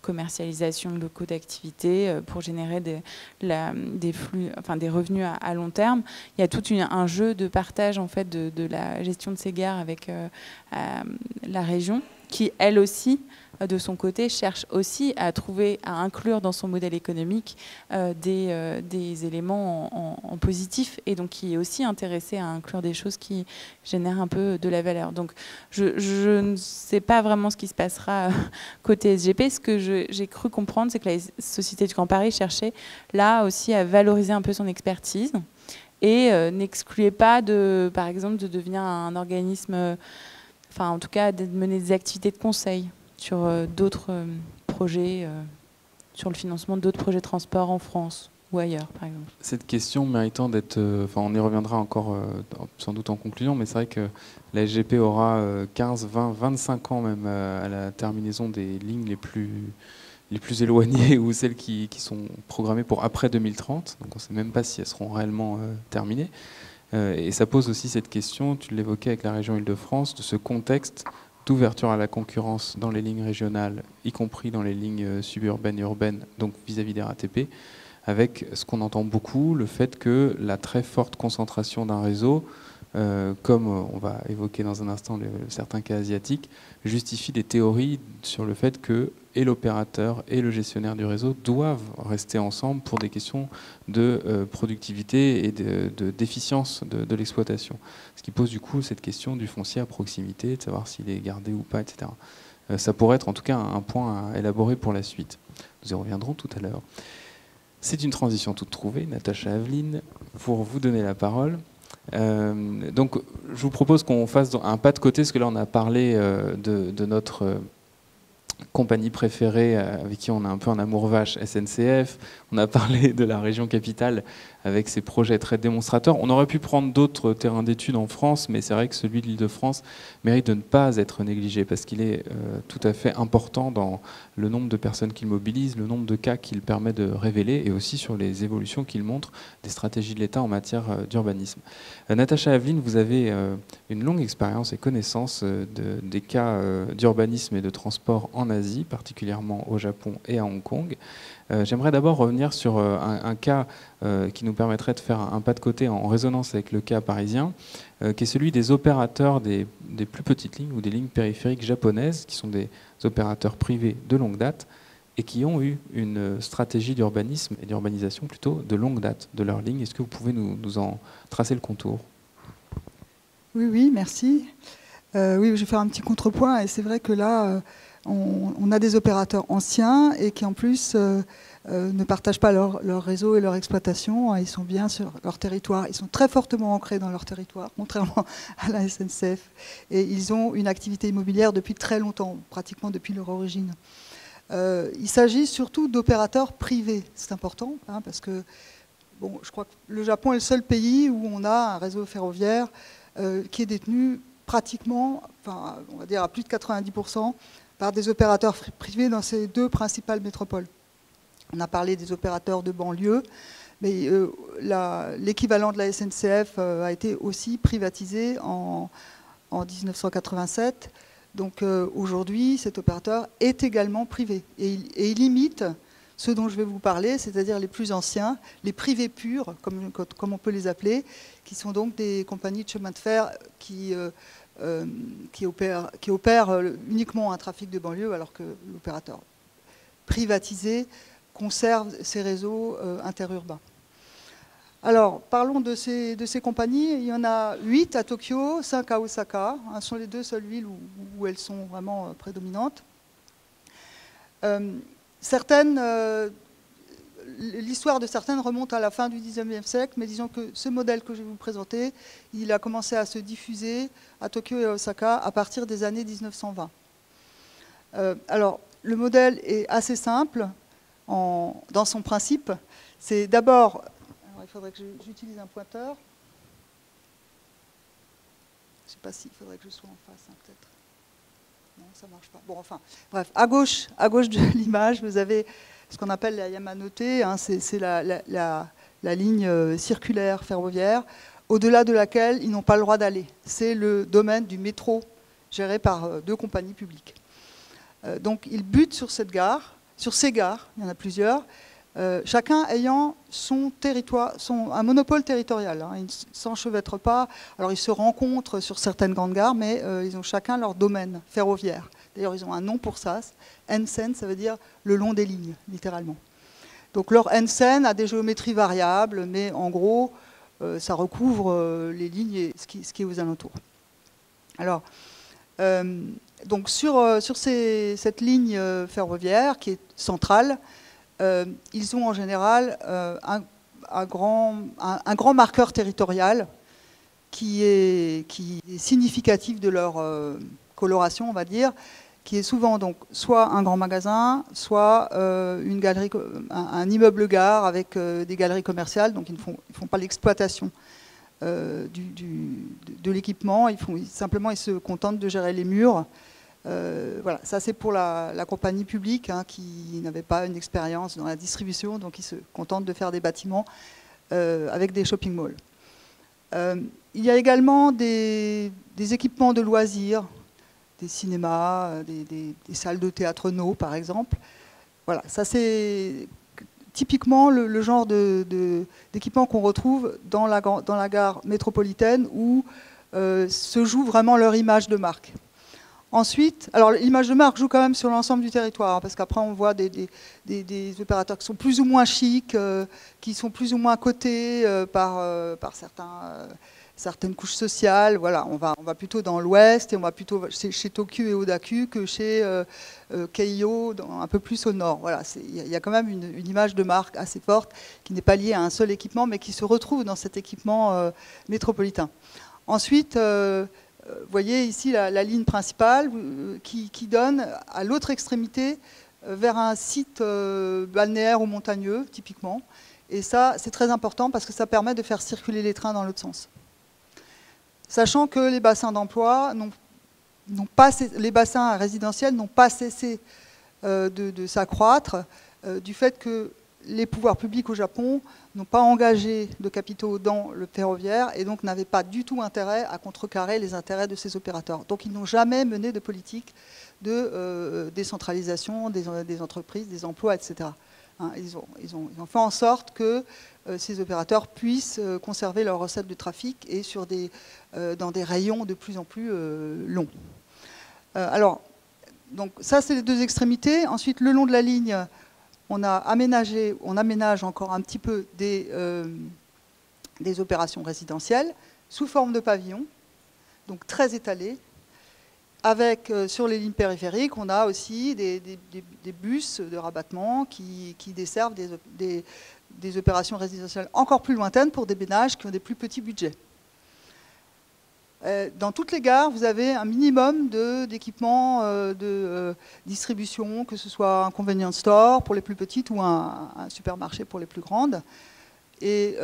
commercialisation de locaux d'activité pour générer des flux, des revenus à long terme. Il y a tout un jeu de partage en fait de la gestion de ces gares avec la région, qui elle aussi de son côté cherche aussi à inclure dans son modèle économique des éléments en positif, et donc qui est aussi intéressé à inclure des choses qui génèrent un peu de la valeur. Donc je ne sais pas vraiment ce qui se passera côté SGP. Ce que j'ai cru comprendre, c'est que la Société du Grand Paris cherchait là aussi à valoriser un peu son expertise et n'excluait pas par exemple de devenir un organisme, en tout cas de mener des activités de conseil sur d'autres projets, sur le financement d'autres projets de transport en France ou ailleurs, par exemple. Cette question méritant d'être... on y reviendra encore sans doute en conclusion, mais c'est vrai que la SGP aura 15, 20, 25 ans même à la terminaison des lignes les plus éloignées ou celles qui sont programmées pour après 2030. Donc on ne sait même pas si elles seront réellement terminées. Et ça pose aussi cette question, tu l'évoquais avec la région Île-de-France, de ce contexte d'ouverture à la concurrence dans les lignes régionales, y compris dans les lignes suburbaines et urbaines, donc vis-à-vis des RATP, avec ce qu'on entend beaucoup, le fait que la très forte concentration d'un réseau, comme on va évoquer dans un instant certains cas asiatiques, justifie des théories sur le fait que et l'opérateur et le gestionnaire du réseau doivent rester ensemble pour des questions de productivité et d'efficience de l'exploitation. Ce qui pose du coup cette question du foncier à proximité, de savoir s'il est gardé ou pas, etc. Ça pourrait être en tout cas un point à élaborer pour la suite. Nous y reviendrons tout à l'heure. C'est une transition toute trouvée, Natacha Aveline, pour vous donner la parole. Donc je vous propose qu'on fasse un pas de côté, parce que là on a parlé de notre compagnie préférée avec qui on a un peu un amour vache, SNCF. On a parlé de la région capitale avec ses projets très démonstrateurs. On aurait pu prendre d'autres terrains d'études en France, mais c'est vrai que celui de l'Île-de-France mérite de ne pas être négligé parce qu'il est tout à fait important dans le nombre de personnes qu'il mobilise, le nombre de cas qu'il permet de révéler et aussi sur les évolutions qu'il montre des stratégies de l'État en matière d'urbanisme. Natacha Aveline, vous avez une longue expérience et connaissance des cas d'urbanisme et de transport en Asie, particulièrement au Japon et à Hong Kong. J'aimerais d'abord revenir sur un cas qui nous permettrait de faire un pas de côté en résonance avec le cas parisien, qui est celui des opérateurs des plus petites lignes ou des lignes périphériques japonaises, qui sont des opérateurs privés de longue date et qui ont eu une stratégie d'urbanisme et d'urbanisation plutôt de longue date de leurs lignes. Est-ce que vous pouvez nous en tracer le contour? Oui, merci. Oui, je vais faire un petit contrepoint, et c'est vrai que là, on a des opérateurs anciens et qui en plus ne partagent pas leur réseau et leur exploitation. Ils sont bien sur leur territoire, ils sont très fortement ancrés dans leur territoire, contrairement à la SNCF. Et ils ont une activité immobilière depuis très longtemps, pratiquement depuis leur origine. Il s'agit surtout d'opérateurs privés, c'est important, hein, parce que bon, je crois que le Japon est le seul pays où on a un réseau ferroviaire qui est détenu pratiquement, enfin, on va dire à plus de 90%, par des opérateurs privés dans ces deux principales métropoles. On a parlé des opérateurs de banlieue, mais l'équivalent de la SNCF a été aussi privatisé en 1987. Donc aujourd'hui, cet opérateur est également privé. Et il limite ceux dont je vais vous parler, c'est-à-dire les plus anciens, les privés purs, comme on peut les appeler, qui sont donc des compagnies de chemin de fer qui opèrent uniquement un trafic de banlieue, alors que l'opérateur privatisé conserve ses réseaux interurbains. Alors, parlons de ces compagnies. Il y en a 8 à Tokyo, 5 à Osaka. Ce sont les deux seules villes où elles sont vraiment prédominantes. L'histoire de certaines remonte à la fin du XIXe siècle, mais disons que ce modèle que je vais vous présenter, il a commencé à se diffuser à Tokyo et à Osaka à partir des années 1920. Alors, le modèle est assez simple dans son principe. C'est d'abord... Il faudrait que j'utilise un pointeur. Je ne sais pas s'il faudrait que je sois en face, hein, peut-être. Non, ça ne marche pas. Bon, enfin, bref, à gauche de l'image, vous avez ce qu'on appelle la Yamanote, hein, c'est la ligne circulaire ferroviaire, au-delà de laquelle ils n'ont pas le droit d'aller. C'est le domaine du métro, géré par deux compagnies publiques. Donc, ils butent sur cette gare, sur ces gares, il y en a plusieurs, chacun ayant son territoire, un monopole territorial. Hein, ils ne s'enchevêtrent pas. Alors ils se rencontrent sur certaines grandes gares, mais ils ont chacun leur domaine ferroviaire. D'ailleurs, ils ont un nom pour ça. Ensen, ça veut dire le long des lignes, littéralement. Donc leur Ensen a des géométries variables, mais en gros, ça recouvre les lignes et ce qui est aux alentours. Alors, donc sur cette ligne ferroviaire qui est centrale, ils ont en général un grand marqueur territorial qui est significatif de leur coloration, on va dire, qui est souvent donc soit un grand magasin, soit une galerie, un immeuble-gare avec des galeries commerciales. Donc ils ne font pas l'exploitation de l'équipement. Simplement, ils se contentent de gérer les murs. Voilà, ça c'est pour la compagnie publique, hein, qui n'avait pas une expérience dans la distribution, donc ils se contentent de faire des bâtiments avec des shopping malls. Il y a également des équipements de loisirs, des cinémas, des salles de théâtre no par exemple. Voilà, ça c'est typiquement le genre d'équipement qu'on retrouve dans la gare métropolitaine où se joue vraiment leur image de marque. Ensuite, alors l'image de marque joue quand même sur l'ensemble du territoire, hein, parce qu'après on voit des opérateurs qui sont plus ou moins chics, qui sont plus ou moins cotés par certaines couches sociales. Voilà, on va plutôt dans l'ouest et on va plutôt chez Tokyu et Odaku que chez Keiyo, un peu plus au nord. Voilà, il y a quand même une image de marque assez forte qui n'est pas liée à un seul équipement, mais qui se retrouve dans cet équipement métropolitain. Ensuite, voyez ici la ligne principale qui donne à l'autre extrémité vers un site balnéaire ou montagneux, typiquement. Et ça, c'est très important parce que ça permet de faire circuler les trains dans l'autre sens. Sachant que les bassins d'emploi, les bassins résidentiels n'ont pas cessé de s'accroître du fait que les pouvoirs publics au Japon n'ont pas engagé de capitaux dans le ferroviaire et donc n'avaient pas du tout intérêt à contrecarrer les intérêts de ces opérateurs. Donc ils n'ont jamais mené de politique de décentralisation des entreprises, des emplois, etc. Hein, ils ont fait en sorte que ces opérateurs puissent conserver leurs recettes de trafic et dans des rayons de plus en plus longs. Alors, donc ça c'est les deux extrémités. Ensuite, le long de la ligne, on aménage encore un petit peu des opérations résidentielles sous forme de pavillons, donc très étalées, avec sur les lignes périphériques, on a aussi des bus de rabattement qui desservent des opérations résidentielles encore plus lointaines pour des ménages qui ont des plus petits budgets. Dans toutes les gares, vous avez un minimum d'équipements de distribution, que ce soit un convenience store pour les plus petites ou un supermarché pour les plus grandes. Et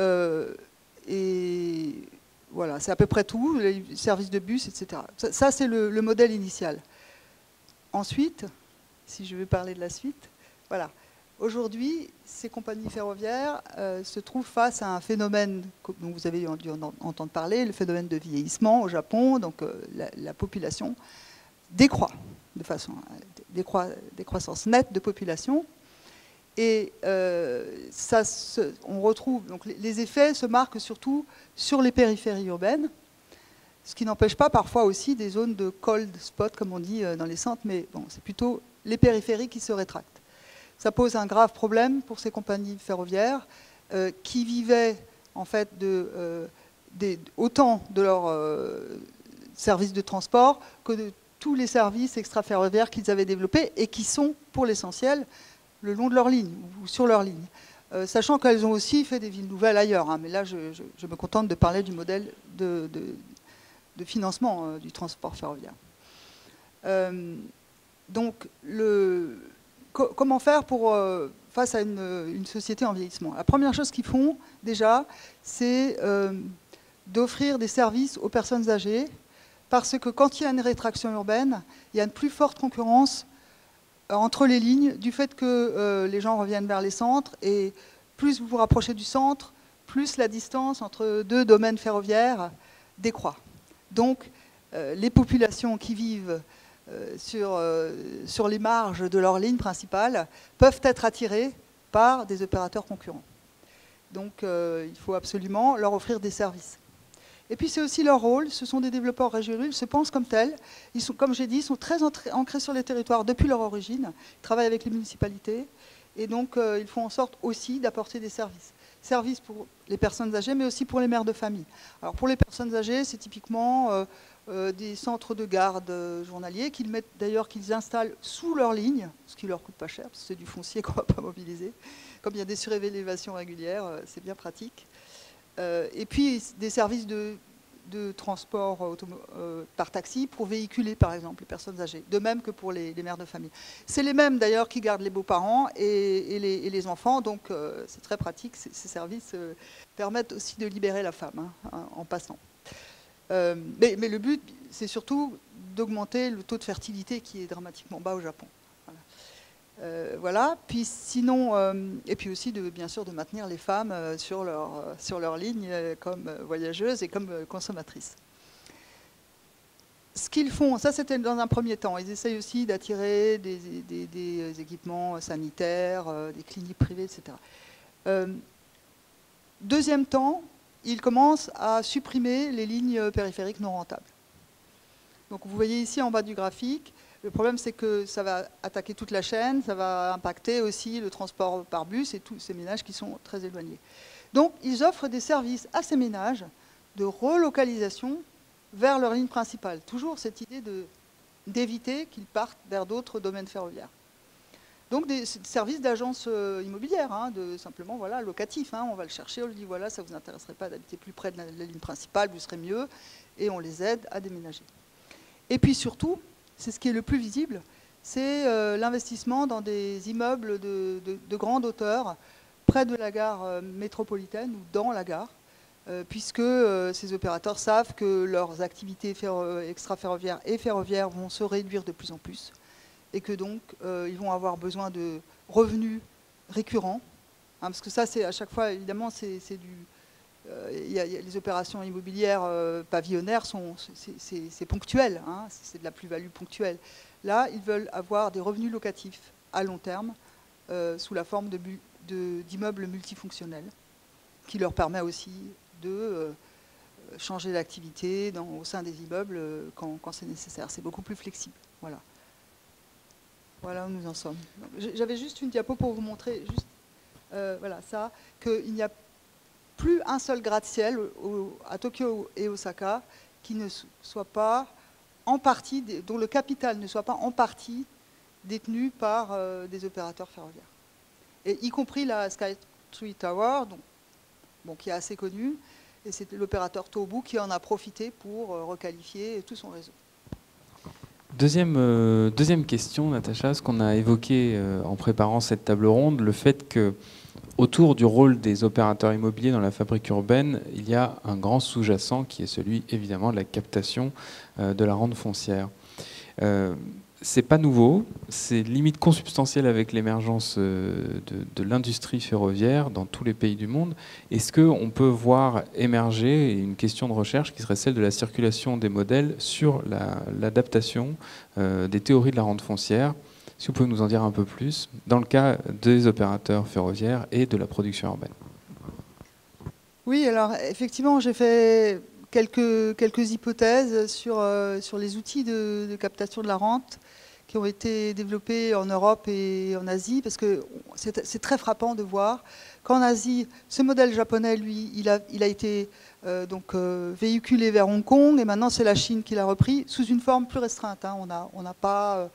voilà, c'est à peu près tout, les services de bus, etc. Ça c'est le modèle initial. Ensuite, si je vais parler de la suite, voilà. Aujourd'hui, ces compagnies ferroviaires se trouvent face à un phénomène dont vous avez dû entendre parler, le phénomène de vieillissement au Japon. Donc la population décroît de façon décroissance nette de population. Et on retrouve donc les effets se marquent surtout sur les périphéries urbaines, ce qui n'empêche pas parfois aussi des zones de cold spot, comme on dit dans les centres, mais bon, c'est plutôt les périphéries qui se rétractent. Ça pose un grave problème pour ces compagnies ferroviaires qui vivaient en fait autant de leurs services de transport que de tous les services extraferroviaires qu'ils avaient développés et qui sont pour l'essentiel le long de leur ligne ou sur leur ligne. Sachant qu'elles ont aussi fait des villes nouvelles ailleurs, hein, mais là je me contente de parler du modèle de financement du transport ferroviaire. Donc comment faire face à une société en vieillissement? La première chose qu'ils font déjà, c'est d'offrir des services aux personnes âgées, parce que quand il y a une rétraction urbaine, il y a une plus forte concurrence entre les lignes, du fait que les gens reviennent vers les centres, et plus vous vous rapprochez du centre, plus la distance entre deux domaines ferroviaires décroît. Donc les populations qui vivent sur les marges de leur ligne principale peuvent être attirées par des opérateurs concurrents. Donc il faut absolument leur offrir des services. Et puis c'est aussi leur rôle, ce sont des développeurs régionaux, ils se pensent comme tels, ils sont, comme j'ai dit, ils sont très ancrés sur les territoires depuis leur origine, ils travaillent avec les municipalités, et donc ils font en sorte aussi d'apporter des services. Services pour les personnes âgées, mais aussi pour les mères de famille. Alors pour les personnes âgées, c'est typiquement des centres de garde journaliers qu'ils installent sous leur ligne, ce qui leur coûte pas cher, parce que c'est du foncier qu'on ne va pas mobiliser. Comme il y a des surélévations régulières, c'est bien pratique. Et puis des services de transport par taxi pour véhiculer par exemple les personnes âgées, de même que pour les mères de famille. C'est les mêmes d'ailleurs qui gardent les beaux-parents et les enfants, donc c'est très pratique, ces services permettent aussi de libérer la femme en passant. Mais le but c'est surtout d'augmenter le taux de fertilité qui est dramatiquement bas au Japon. Voilà. Puis sinon, et puis aussi bien sûr de maintenir les femmes sur leur ligne comme voyageuses et comme consommatrices. Ce qu'ils font, ça c'était dans un premier temps, ils essayent aussi d'attirer des équipements sanitaires, des cliniques privées, etc. Deuxième temps, ils commencent à supprimer les lignes périphériques non rentables. Donc vous voyez ici en bas du graphique, le problème, c'est que ça va attaquer toute la chaîne, ça va impacter aussi le transport par bus et tous ces ménages qui sont très éloignés. Donc, ils offrent des services à ces ménages de relocalisation vers leur ligne principale. Toujours cette idée d'éviter qu'ils partent vers d'autres domaines ferroviaires. Donc, des services d'agence immobilière, simplement voilà, locatif. On va le chercher, on lui dit voilà, ça ne vous intéresserait pas d'habiter plus près de la ligne principale, vous serez mieux, et on les aide à déménager. Et puis surtout, c'est ce qui est le plus visible, c'est l'investissement dans des immeubles de grande hauteur, près de la gare métropolitaine ou dans la gare, puisque ces opérateurs savent que leurs activités extraferroviaires et ferroviaires vont se réduire de plus en plus, et que donc ils vont avoir besoin de revenus récurrents, hein, parce que ça, c'est à chaque fois, évidemment, c'est du... les opérations immobilières pavillonnaires, c'est ponctuel, hein, c'est de la plus-value ponctuelle. Là, ils veulent avoir des revenus locatifs à long terme sous la forme d'immeubles multifonctionnels, qui leur permet aussi de changer d'activité au sein des immeubles quand c'est nécessaire. C'est beaucoup plus flexible. Voilà. Voilà où nous en sommes. J'avais juste une diapo pour vous montrer, juste, voilà, ça, qu'il n'y a plus un seul gratte-ciel à Tokyo et Osaka qui ne soit pas en partie, dont le capital ne soit pas en partie détenu par des opérateurs ferroviaires. Et y compris la Skytree Tower, donc, qui est assez connue, et c'est l'opérateur Tobu qui en a profité pour requalifier tout son réseau. Deuxième question, Natacha, ce qu'on a évoqué en préparant cette table ronde, le fait que autour du rôle des opérateurs immobiliers dans la fabrique urbaine, il y a un grand sous-jacent qui est celui, évidemment, de la captation de la rente foncière. C'est pas nouveau, c'est limite consubstantiel avec l'émergence de l'industrie ferroviaire dans tous les pays du monde. Est-ce qu'on peut voir émerger une question de recherche qui serait celle de la circulation des modèles sur l'adaptation des théories de la rente foncière? Si vous pouvez nous en dire un peu plus, dans le cas des opérateurs ferroviaires et de la production urbaine. Oui, alors effectivement, j'ai fait quelques hypothèses sur les outils de captation de la rente qui ont été développés en Europe et en Asie, parce que c'est très frappant de voir qu'en Asie, ce modèle japonais, lui, il a été véhiculé vers Hong Kong, et maintenant c'est la Chine qui l'a repris, sous une forme plus restreinte. Hein. On n'a pas...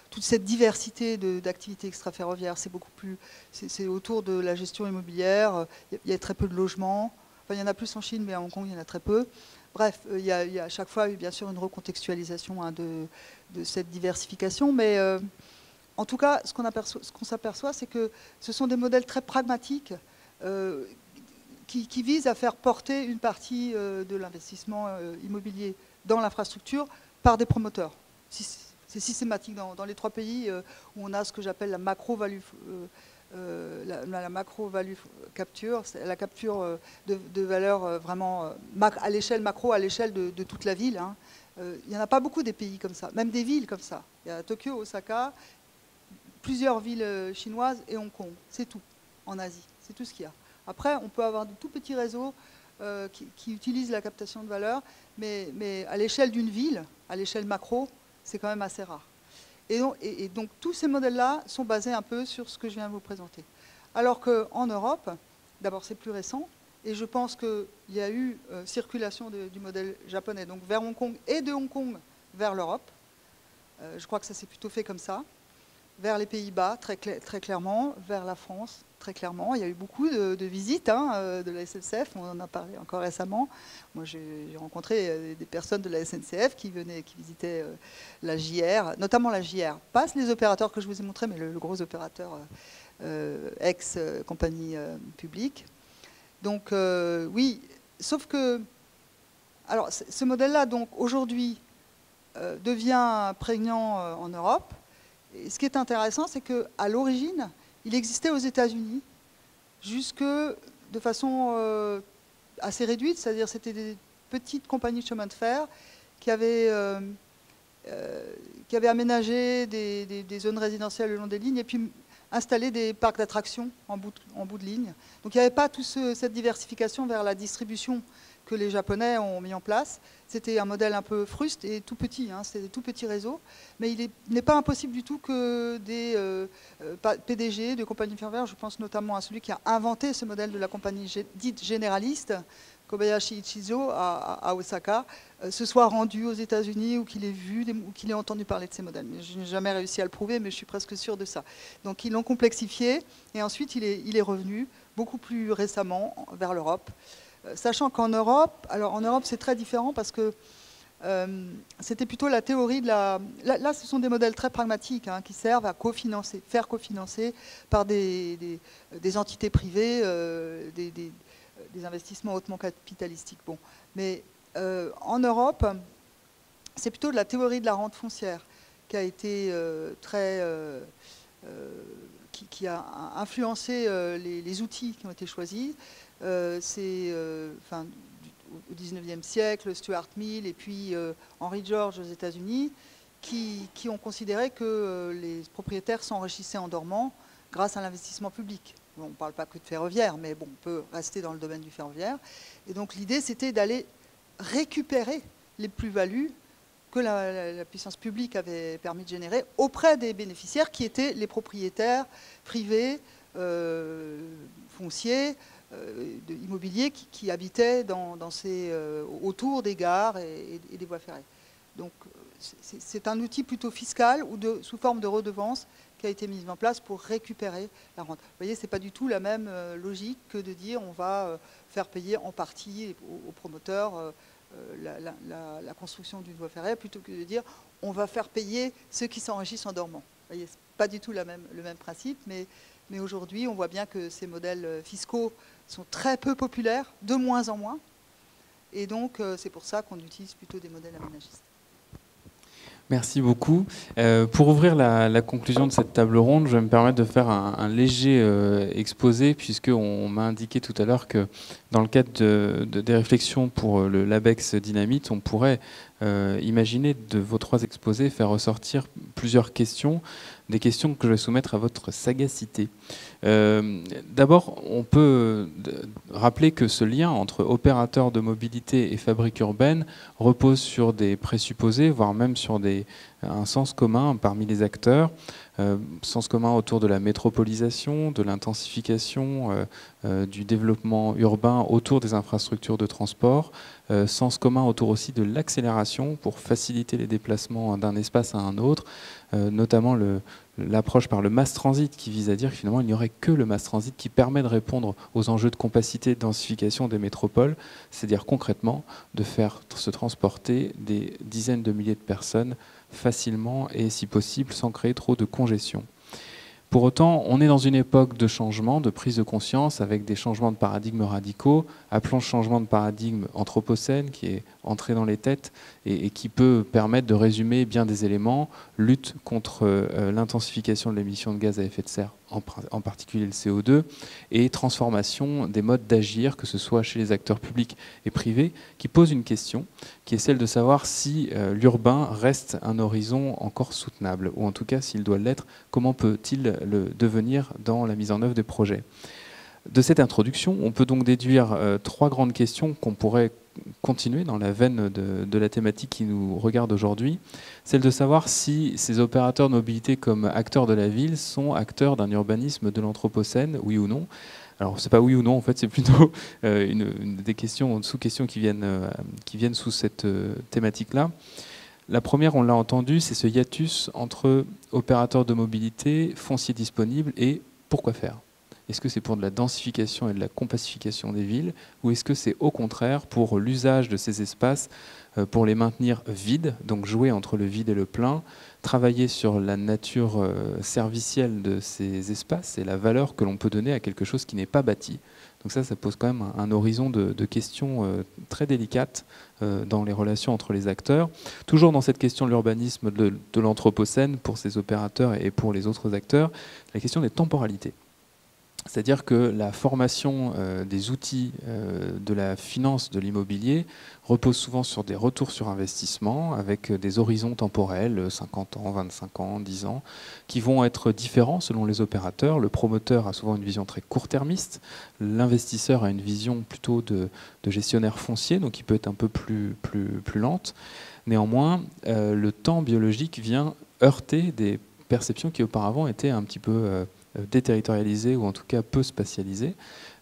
toute cette diversité d'activités extraferroviaires, c'est beaucoup plus, c'est autour de la gestion immobilière. Il y a très peu de logements. Enfin, il y en a plus en Chine, mais à Hong Kong, il y en a très peu. Bref, il y a à chaque fois, bien sûr, une recontextualisation de cette diversification. Mais en tout cas, ce qu'on s'aperçoit, c'est que ce sont des modèles très pragmatiques qui visent à faire porter une partie de l'investissement immobilier dans l'infrastructure par des promoteurs. C'est systématique dans les trois pays où on a ce que j'appelle la macro-value capture, la capture de valeur vraiment à l'échelle macro, à l'échelle de toute la ville. Hein. Il n'y en a pas beaucoup des pays comme ça, même des villes comme ça. Il y a Tokyo, Osaka, plusieurs villes chinoises et Hong Kong. C'est tout en Asie, c'est tout ce qu'il y a. Après, on peut avoir de tout petits réseaux qui utilisent la captation de valeur, mais à l'échelle d'une ville, à l'échelle macro, c'est quand même assez rare. Et donc tous ces modèles-là sont basés un peu sur ce que je viens de vous présenter. Alors qu'en Europe, d'abord c'est plus récent, et je pense qu'il y a eu circulation du modèle japonais, donc vers Hong Kong, et de Hong Kong vers l'Europe. Je crois que ça s'est plutôt fait comme ça. Vers les Pays-Bas, très clairement, vers la France, très clairement. Il y a eu beaucoup de visites de la SNCF, on en a parlé encore récemment. Moi, j'ai rencontré des personnes de la SNCF qui visitaient la JR, notamment la JR. Pas les opérateurs que je vous ai montrés, mais le gros opérateur ex-compagnie publique. Donc, oui, sauf que... Alors, ce modèle-là, donc, aujourd'hui, devient prégnant en Europe. Et ce qui est intéressant, c'est qu'à l'origine, il existait aux États-Unis, jusque de façon assez réduite, c'est-à-dire c'était des petites compagnies de chemin de fer qui avaient aménagé des zones résidentielles le long des lignes et puis installé des parcs d'attractions en bout de ligne. Donc il n'y avait pas toute cette diversification vers la distribution que les Japonais ont mis en place. C'était un modèle un peu fruste et tout petit, hein, c'était des tout petits réseaux. Mais il n'est pas impossible du tout que des PDG de compagnies ferroviaires, je pense notamment à celui qui a inventé ce modèle de la compagnie dite généraliste, Kobayashi Ichizo à Osaka, se soit rendu aux États-Unis ou qu'il ait vu ou qu'il ait entendu parler de ces modèles. Mais je n'ai jamais réussi à le prouver, mais je suis presque sûre de ça. Donc ils l'ont complexifié et ensuite il est revenu beaucoup plus récemment vers l'Europe. Sachant qu'en Europe, alors en Europe c'est très différent parce que c'était plutôt la théorie de la... Là, ce sont des modèles très pragmatiques qui servent à cofinancer, faire cofinancer par des entités privées, des investissements hautement capitalistiques. Bon. Mais en Europe, c'est plutôt de la théorie de la rente foncière qui a été qui a influencé les outils qui ont été choisis. C'est au XIXe siècle, Stuart Mill et puis Henry George aux États-Unis, qui ont considéré que les propriétaires s'enrichissaient en dormant grâce à l'investissement public. Bon, on ne parle pas que de ferroviaire, mais bon, on peut rester dans le domaine du ferroviaire. Et donc l'idée, c'était d'aller récupérer les plus-values que la puissance publique avait permis de générer auprès des bénéficiaires qui étaient les propriétaires privés, fonciers, immobiliers qui habitaient autour des gares et des voies ferrées. Donc c'est un outil plutôt fiscal ou sous forme de redevance qui a été mis en place pour récupérer la rente. Vous voyez, ce n'est pas du tout la même logique que de dire on va faire payer en partie aux promoteurs la construction d'une voie ferrée, plutôt que de dire on va faire payer ceux qui s'enrichissent en dormant. Vous voyez, ce n'est pas du tout le même principe, mais aujourd'hui, on voit bien que ces modèles fiscaux sont très peu populaires, de moins en moins, et donc c'est pour ça qu'on utilise plutôt des modèles aménagistes. Merci beaucoup. Pour ouvrir la conclusion de cette table ronde, je vais me permettre de faire un léger exposé, puisqu'on m'a indiqué tout à l'heure que dans le cadre des réflexions pour le LabEx Dynamite, on pourrait imaginer de vos 3 exposés faire ressortir plusieurs questions, des questions que je vais soumettre à votre sagacité. D'abord, on peut rappeler que ce lien entre opérateurs de mobilité et fabrique urbaine repose sur des présupposés, voire même sur un sens commun parmi les acteurs, sens commun autour de la métropolisation, de l'intensification du développement urbain autour des infrastructures de transport, sens commun autour aussi de l'accélération pour faciliter les déplacements d'un espace à un autre, notamment l'approche par le mass transit qui vise à dire que finalement il n'y aurait que le mass transit qui permet de répondre aux enjeux de compacité et de densification des métropoles, c'est-à-dire concrètement de faire se transporter des dizaines de milliers de personnes facilement et si possible sans créer trop de congestion. Pour autant, on est dans une époque de changement, de prise de conscience avec des changements de paradigme radicaux. Appelons ce changement de paradigme anthropocène qui est entré dans les têtes et qui peut permettre de résumer bien des éléments. Lutte contre l'intensification de l'émission de gaz à effet de serre, en particulier le CO2, et transformation des modes d'agir, que ce soit chez les acteurs publics et privés, qui pose une question, qui est celle de savoir si l'urbain reste un horizon encore soutenable, ou en tout cas s'il doit l'être, comment peut-il le devenir dans la mise en œuvre des projets. De cette introduction, on peut donc déduire 3 grandes questions qu'on pourrait continuer dans la veine de la thématique qui nous regarde aujourd'hui, celle de savoir si ces opérateurs de mobilité comme acteurs de la ville sont acteurs d'un urbanisme de l'anthropocène, oui ou non. Alors c'est pas oui ou non, en fait c'est plutôt des questions, sous-questions qui viennent sous cette thématique-là. La première, on l'a entendu, c'est ce hiatus entre opérateurs de mobilité, fonciers disponibles et pourquoi faire ? Est-ce que c'est pour de la densification et de la compacification des villes ou est-ce que c'est au contraire pour l'usage de ces espaces, pour les maintenir vides, donc jouer entre le vide et le plein, travailler sur la nature servicielle de ces espaces et la valeur que l'on peut donner à quelque chose qui n'est pas bâti. Donc ça pose quand même un horizon de questions très délicates dans les relations entre les acteurs. Toujours dans cette question de l'urbanisme de l'anthropocène pour ces opérateurs et pour les autres acteurs, la question des temporalités. C'est-à-dire que la formation des outils de la finance de l'immobilier repose souvent sur des retours sur investissement avec des horizons temporels, 50 ans, 25 ans, 10 ans, qui vont être différents selon les opérateurs. Le promoteur a souvent une vision très court-termiste, l'investisseur a une vision plutôt de gestionnaire foncier, donc qui peut être un peu plus lente. Néanmoins, le temps biologique vient heurter des perceptions qui auparavant étaient un petit peu déterritorialisées ou en tout cas peu spatialisées,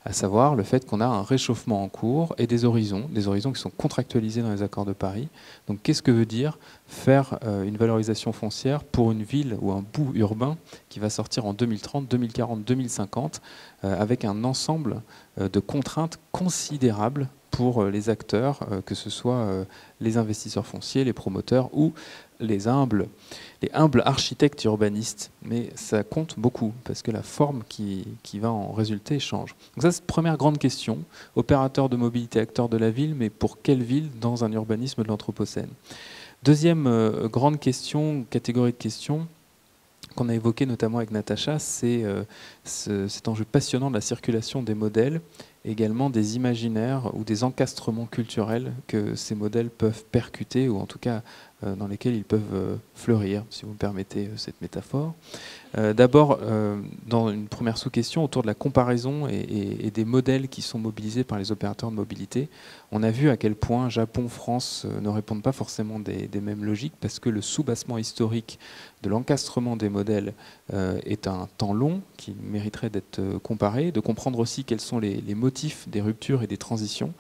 à savoir le fait qu'on a un réchauffement en cours et des horizons qui sont contractualisés dans les accords de Paris. Donc qu'est-ce que veut dire faire une valorisation foncière pour une ville ou un bout urbain qui va sortir en 2030, 2040, 2050 avec un ensemble de contraintes considérables pour les acteurs, que ce soit les investisseurs fonciers, les promoteurs ou les humbles architectes urbanistes. Mais ça compte beaucoup parce que la forme qui va en résulter change. Donc ça, c'est la première grande question. Opérateur de mobilité, acteur de la ville, mais pour quelle ville dans un urbanisme de l'Anthropocène? Deuxième grande question, catégorie de questions, qu'on a évoqué notamment avec Natacha, c'est cet enjeu passionnant de la circulation des modèles, et également des imaginaires ou des encastrements culturels que ces modèles peuvent percuter, ou en tout cas dans lesquels ils peuvent fleurir, si vous me permettez cette métaphore. D'abord, dans une première sous-question, autour de la comparaison et des modèles qui sont mobilisés par les opérateurs de mobilité, on a vu à quel point Japon, France ne répondent pas forcément des mêmes logiques, parce que le soubassement historique de l'encastrement des modèles est un temps long qui mériterait d'être comparé, de comprendre aussi quels sont les motifs des ruptures et des transitions.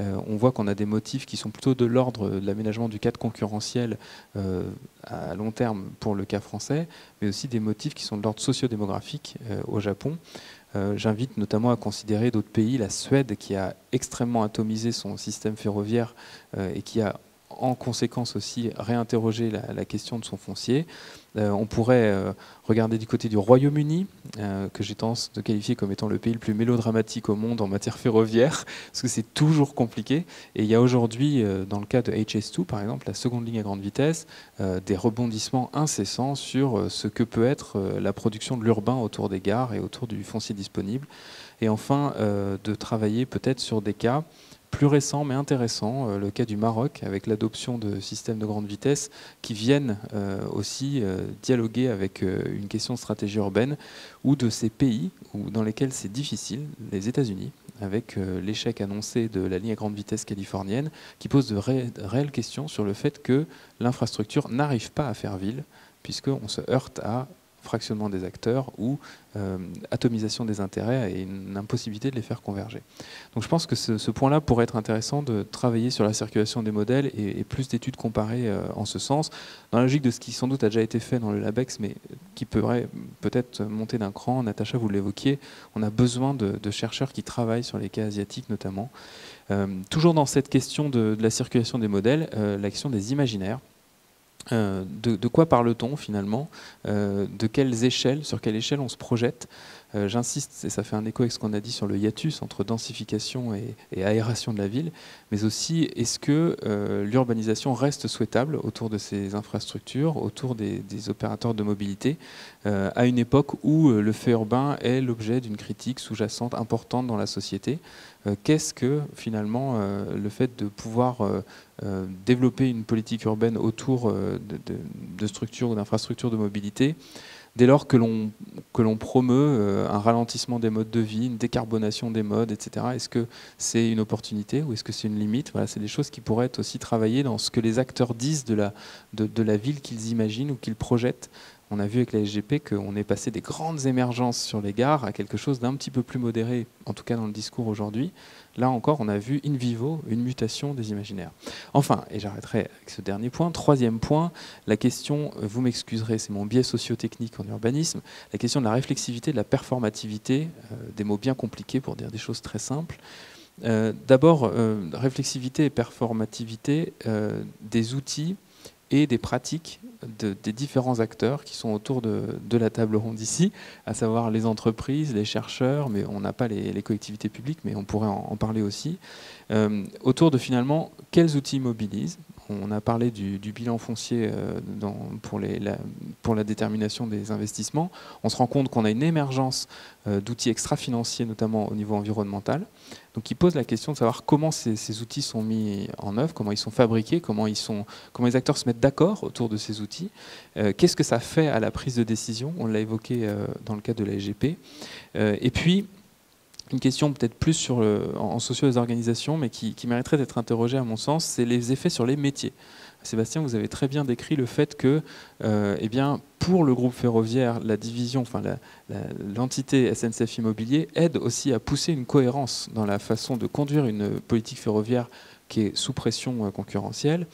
On voit qu'on a des motifs qui sont plutôt de l'ordre de l'aménagement du cadre concurrentiel à long terme pour le cas français, mais aussi des motifs qui sont de l'ordre socio-démographique au Japon. J'invite notamment à considérer d'autres pays, la Suède qui a extrêmement atomisé son système ferroviaire et qui a en conséquence aussi réinterroger la question de son foncier. On pourrait regarder du côté du Royaume-Uni, que j'ai tendance de qualifier comme étant le pays le plus mélodramatique au monde en matière ferroviaire, parce que c'est toujours compliqué. Et il y a aujourd'hui, dans le cas de HS2 par exemple, la seconde ligne à grande vitesse, des rebondissements incessants sur ce que peut être la production de l'urbain autour des gares et autour du foncier disponible. Et enfin, de travailler peut-être sur des cas plus récent mais intéressant, le cas du Maroc avec l'adoption de systèmes de grande vitesse qui viennent aussi dialoguer avec une question de stratégie urbaine, ou de ces pays dans lesquels c'est difficile, les États-Unis, avec l'échec annoncé de la ligne à grande vitesse californienne, qui pose de réelles questions sur le fait que l'infrastructure n'arrive pas à faire ville, puisqu'on se heurte à fractionnement des acteurs ou atomisation des intérêts et une impossibilité de les faire converger. Donc je pense que ce point-là pourrait être intéressant de travailler sur la circulation des modèles et plus d'études comparées en ce sens, dans la logique de ce qui sans doute a déjà été fait dans le LabEx, mais qui pourrait peut-être monter d'un cran. Natacha, vous l'évoquiez, on a besoin de chercheurs qui travaillent sur les cas asiatiques notamment. Toujours dans cette question de la circulation des modèles, la question des imaginaires. De quoi parle-t-on finalement? De quelles échelles, sur quelle échelle on se projette? J'insiste, et ça fait un écho avec ce qu'on a dit sur le hiatus entre densification et aération de la ville, mais aussi est-ce que l'urbanisation reste souhaitable autour de ces infrastructures, autour des opérateurs de mobilité, à une époque où le fait urbain est l'objet d'une critique sous-jacente importante dans la société? Qu'est-ce que finalement le fait de pouvoir développer une politique urbaine autour de structures ou d'infrastructures de mobilité, dès lors que l'on promeut un ralentissement des modes de vie, une décarbonation des modes, etc. Est-ce que c'est une opportunité ou est-ce que c'est une limite? Voilà, c'est des choses qui pourraient être aussi travaillées dans ce que les acteurs disent de la ville qu'ils imaginent ou qu'ils projettent. On a vu avec la SGP qu'on est passé des grandes émergences sur les gares à quelque chose d'un petit peu plus modéré, en tout cas dans le discours aujourd'hui. Là encore, on a vu in vivo une mutation des imaginaires. Enfin, et j'arrêterai avec ce dernier point, troisième point, la question, vous m'excuserez, c'est mon biais socio-technique en urbanisme, la question de la réflexivité, de la performativité, des mots bien compliqués pour dire des choses très simples. D'abord, réflexivité et performativité des outils et des pratiques des différents acteurs qui sont autour de la table ronde ici, à savoir les entreprises, les chercheurs, mais on n'a pas les collectivités publiques, mais on pourrait en parler aussi, autour de finalement quels outils ils mobilisent. On a parlé du bilan foncier pour la détermination des investissements. On se rend compte qu'on a une émergence d'outils extra-financiers, notamment au niveau environnemental, donc qui pose la question de savoir comment ces outils sont mis en œuvre, comment ils sont fabriqués, comment les acteurs se mettent d'accord autour de ces outils. Qu'est-ce que ça fait à la prise de décision? On l'a évoqué dans le cadre de la SGP. Et puis, une question peut-être plus en socio des organisations, mais qui mériterait d'être interrogée à mon sens, c'est les effets sur les métiers. Sébastien, vous avez très bien décrit le fait que, eh bien, pour le groupe ferroviaire, la division, enfin l'entité SNCF Immobilier aide aussi à pousser une cohérence dans la façon de conduire une politique ferroviaire qui est sous pression concurrentielle.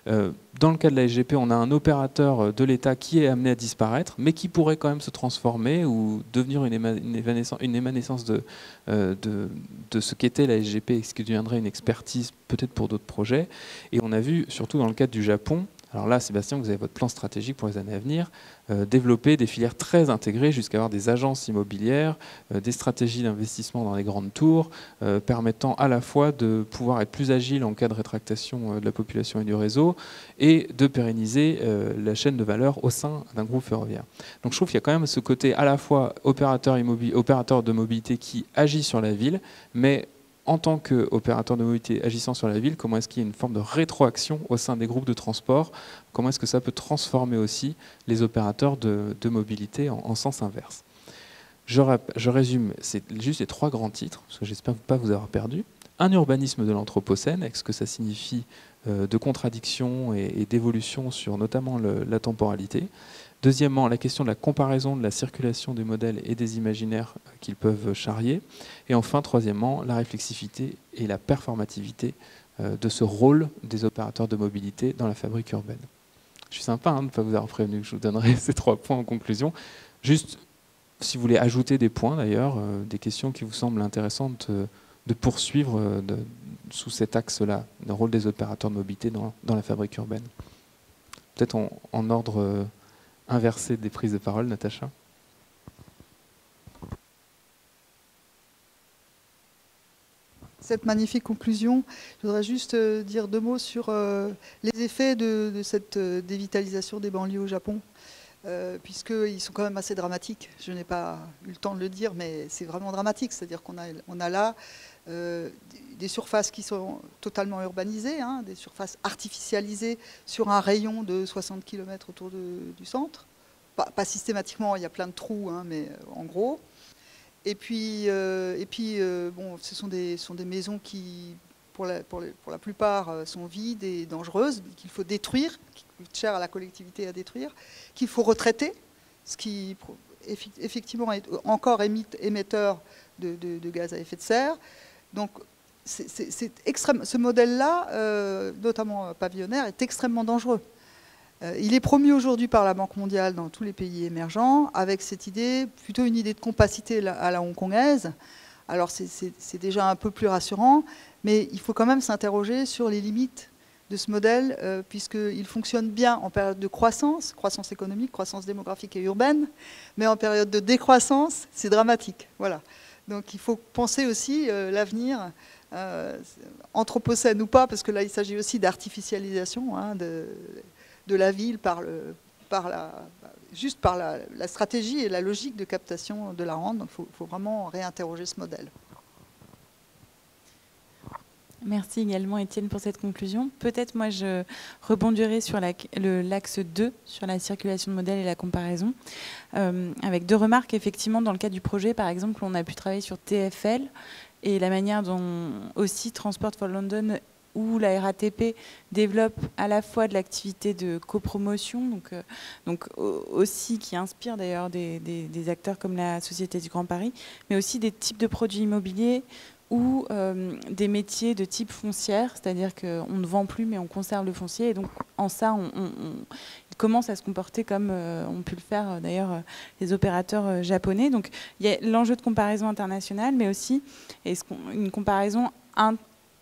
Dans le cas de la SGP, on a un opérateur de l'État qui est amené à disparaître, mais qui pourrait quand même se transformer ou devenir une émanescence de ce qu'était la SGP et ce qui deviendrait une expertise peut-être pour d'autres projets. Et on a vu, surtout dans le cadre du Japon, alors là, Sébastien, vous avez votre plan stratégique pour les années à venir, développer des filières très intégrées jusqu'à avoir des agences immobilières, des stratégies d'investissement dans les grandes tours, permettant à la fois de pouvoir être plus agile en cas de rétractation de la population et du réseau, et de pérenniser la chaîne de valeur au sein d'un groupe ferroviaire. Donc je trouve qu'il y a quand même ce côté à la fois opérateur de mobilité qui agit sur la ville, mais en tant qu'opérateur de mobilité agissant sur la ville, comment est-ce qu'il y a une forme de rétroaction au sein des groupes de transport? Comment est-ce que ça peut transformer aussi les opérateurs de mobilité en sens inverse? Je résume, c'est juste les 3 grands titres, parce que j'espère ne pas vous avoir perdu. Un urbanisme de l'Anthropocène, avec ce que ça signifie de contradiction et d'évolution sur notamment la temporalité. Deuxièmement, la question de la comparaison de la circulation des modèles et des imaginaires qu'ils peuvent charrier. Et enfin, troisièmement, la réflexivité et la performativité de ce rôle des opérateurs de mobilité dans la fabrique urbaine. Je suis sympa de ne pas vous avoir prévenu que je vous donnerai ces 3 points en conclusion. Juste, si vous voulez ajouter des points d'ailleurs, des questions qui vous semblent intéressantes de poursuivre sous cet axe-là, le rôle des opérateurs de mobilité dans la fabrique urbaine. Peut-être en ordre inversé des prises de parole, Natacha. Cette magnifique conclusion, je voudrais juste dire 2 mots sur les effets de cette dévitalisation des banlieues au Japon, puisqu'ils sont quand même assez dramatiques. Je n'ai pas eu le temps de le dire, mais c'est vraiment dramatique. C'est-à-dire qu'on a là des surfaces qui sont totalement urbanisées, des surfaces artificialisées sur un rayon de 60 km autour du centre. Pas systématiquement, il y a plein de trous, mais en gros. Et puis bon, ce sont des maisons qui, pour la plupart, sont vides et dangereuses, qu'il faut détruire, qui coûtent cher à la collectivité à détruire, qu'il faut retraiter, ce qui effectivement est encore émetteur de gaz à effet de serre. Donc ce modèle-là, notamment pavillonnaire, est extrêmement dangereux. Il est promu aujourd'hui par la Banque mondiale dans tous les pays émergents, avec cette idée, plutôt une idée de compacité à la hongkongaise. Alors c'est déjà un peu plus rassurant, mais il faut quand même s'interroger sur les limites de ce modèle, puisqu'il fonctionne bien en période de croissance économique, croissance démographique et urbaine, mais en période de décroissance, c'est dramatique. Voilà. Donc il faut penser aussi l'avenir, anthropocène ou pas, parce que là il s'agit aussi d'artificialisation de la ville juste par la stratégie et la logique de captation de la rente. Donc il faut vraiment réinterroger ce modèle. Merci également Étienne pour cette conclusion. Peut-être moi je rebondirai sur l'axe 2, sur la circulation de modèles et la comparaison, avec 2 remarques. Effectivement, dans le cadre du projet, par exemple, on a pu travailler sur TfL et la manière dont aussi Transport for London où la RATP développe à la fois de l'activité de copromotion, donc aussi qui inspire d'ailleurs des acteurs comme la Société du Grand Paris, mais aussi des types de produits immobiliers ou des métiers de type foncière, c'est-à-dire qu'on ne vend plus mais on conserve le foncier, et donc en ça il commence à se comporter comme ont pu le faire d'ailleurs les opérateurs japonais. Donc il y a l'enjeu de comparaison internationale, mais aussi une comparaison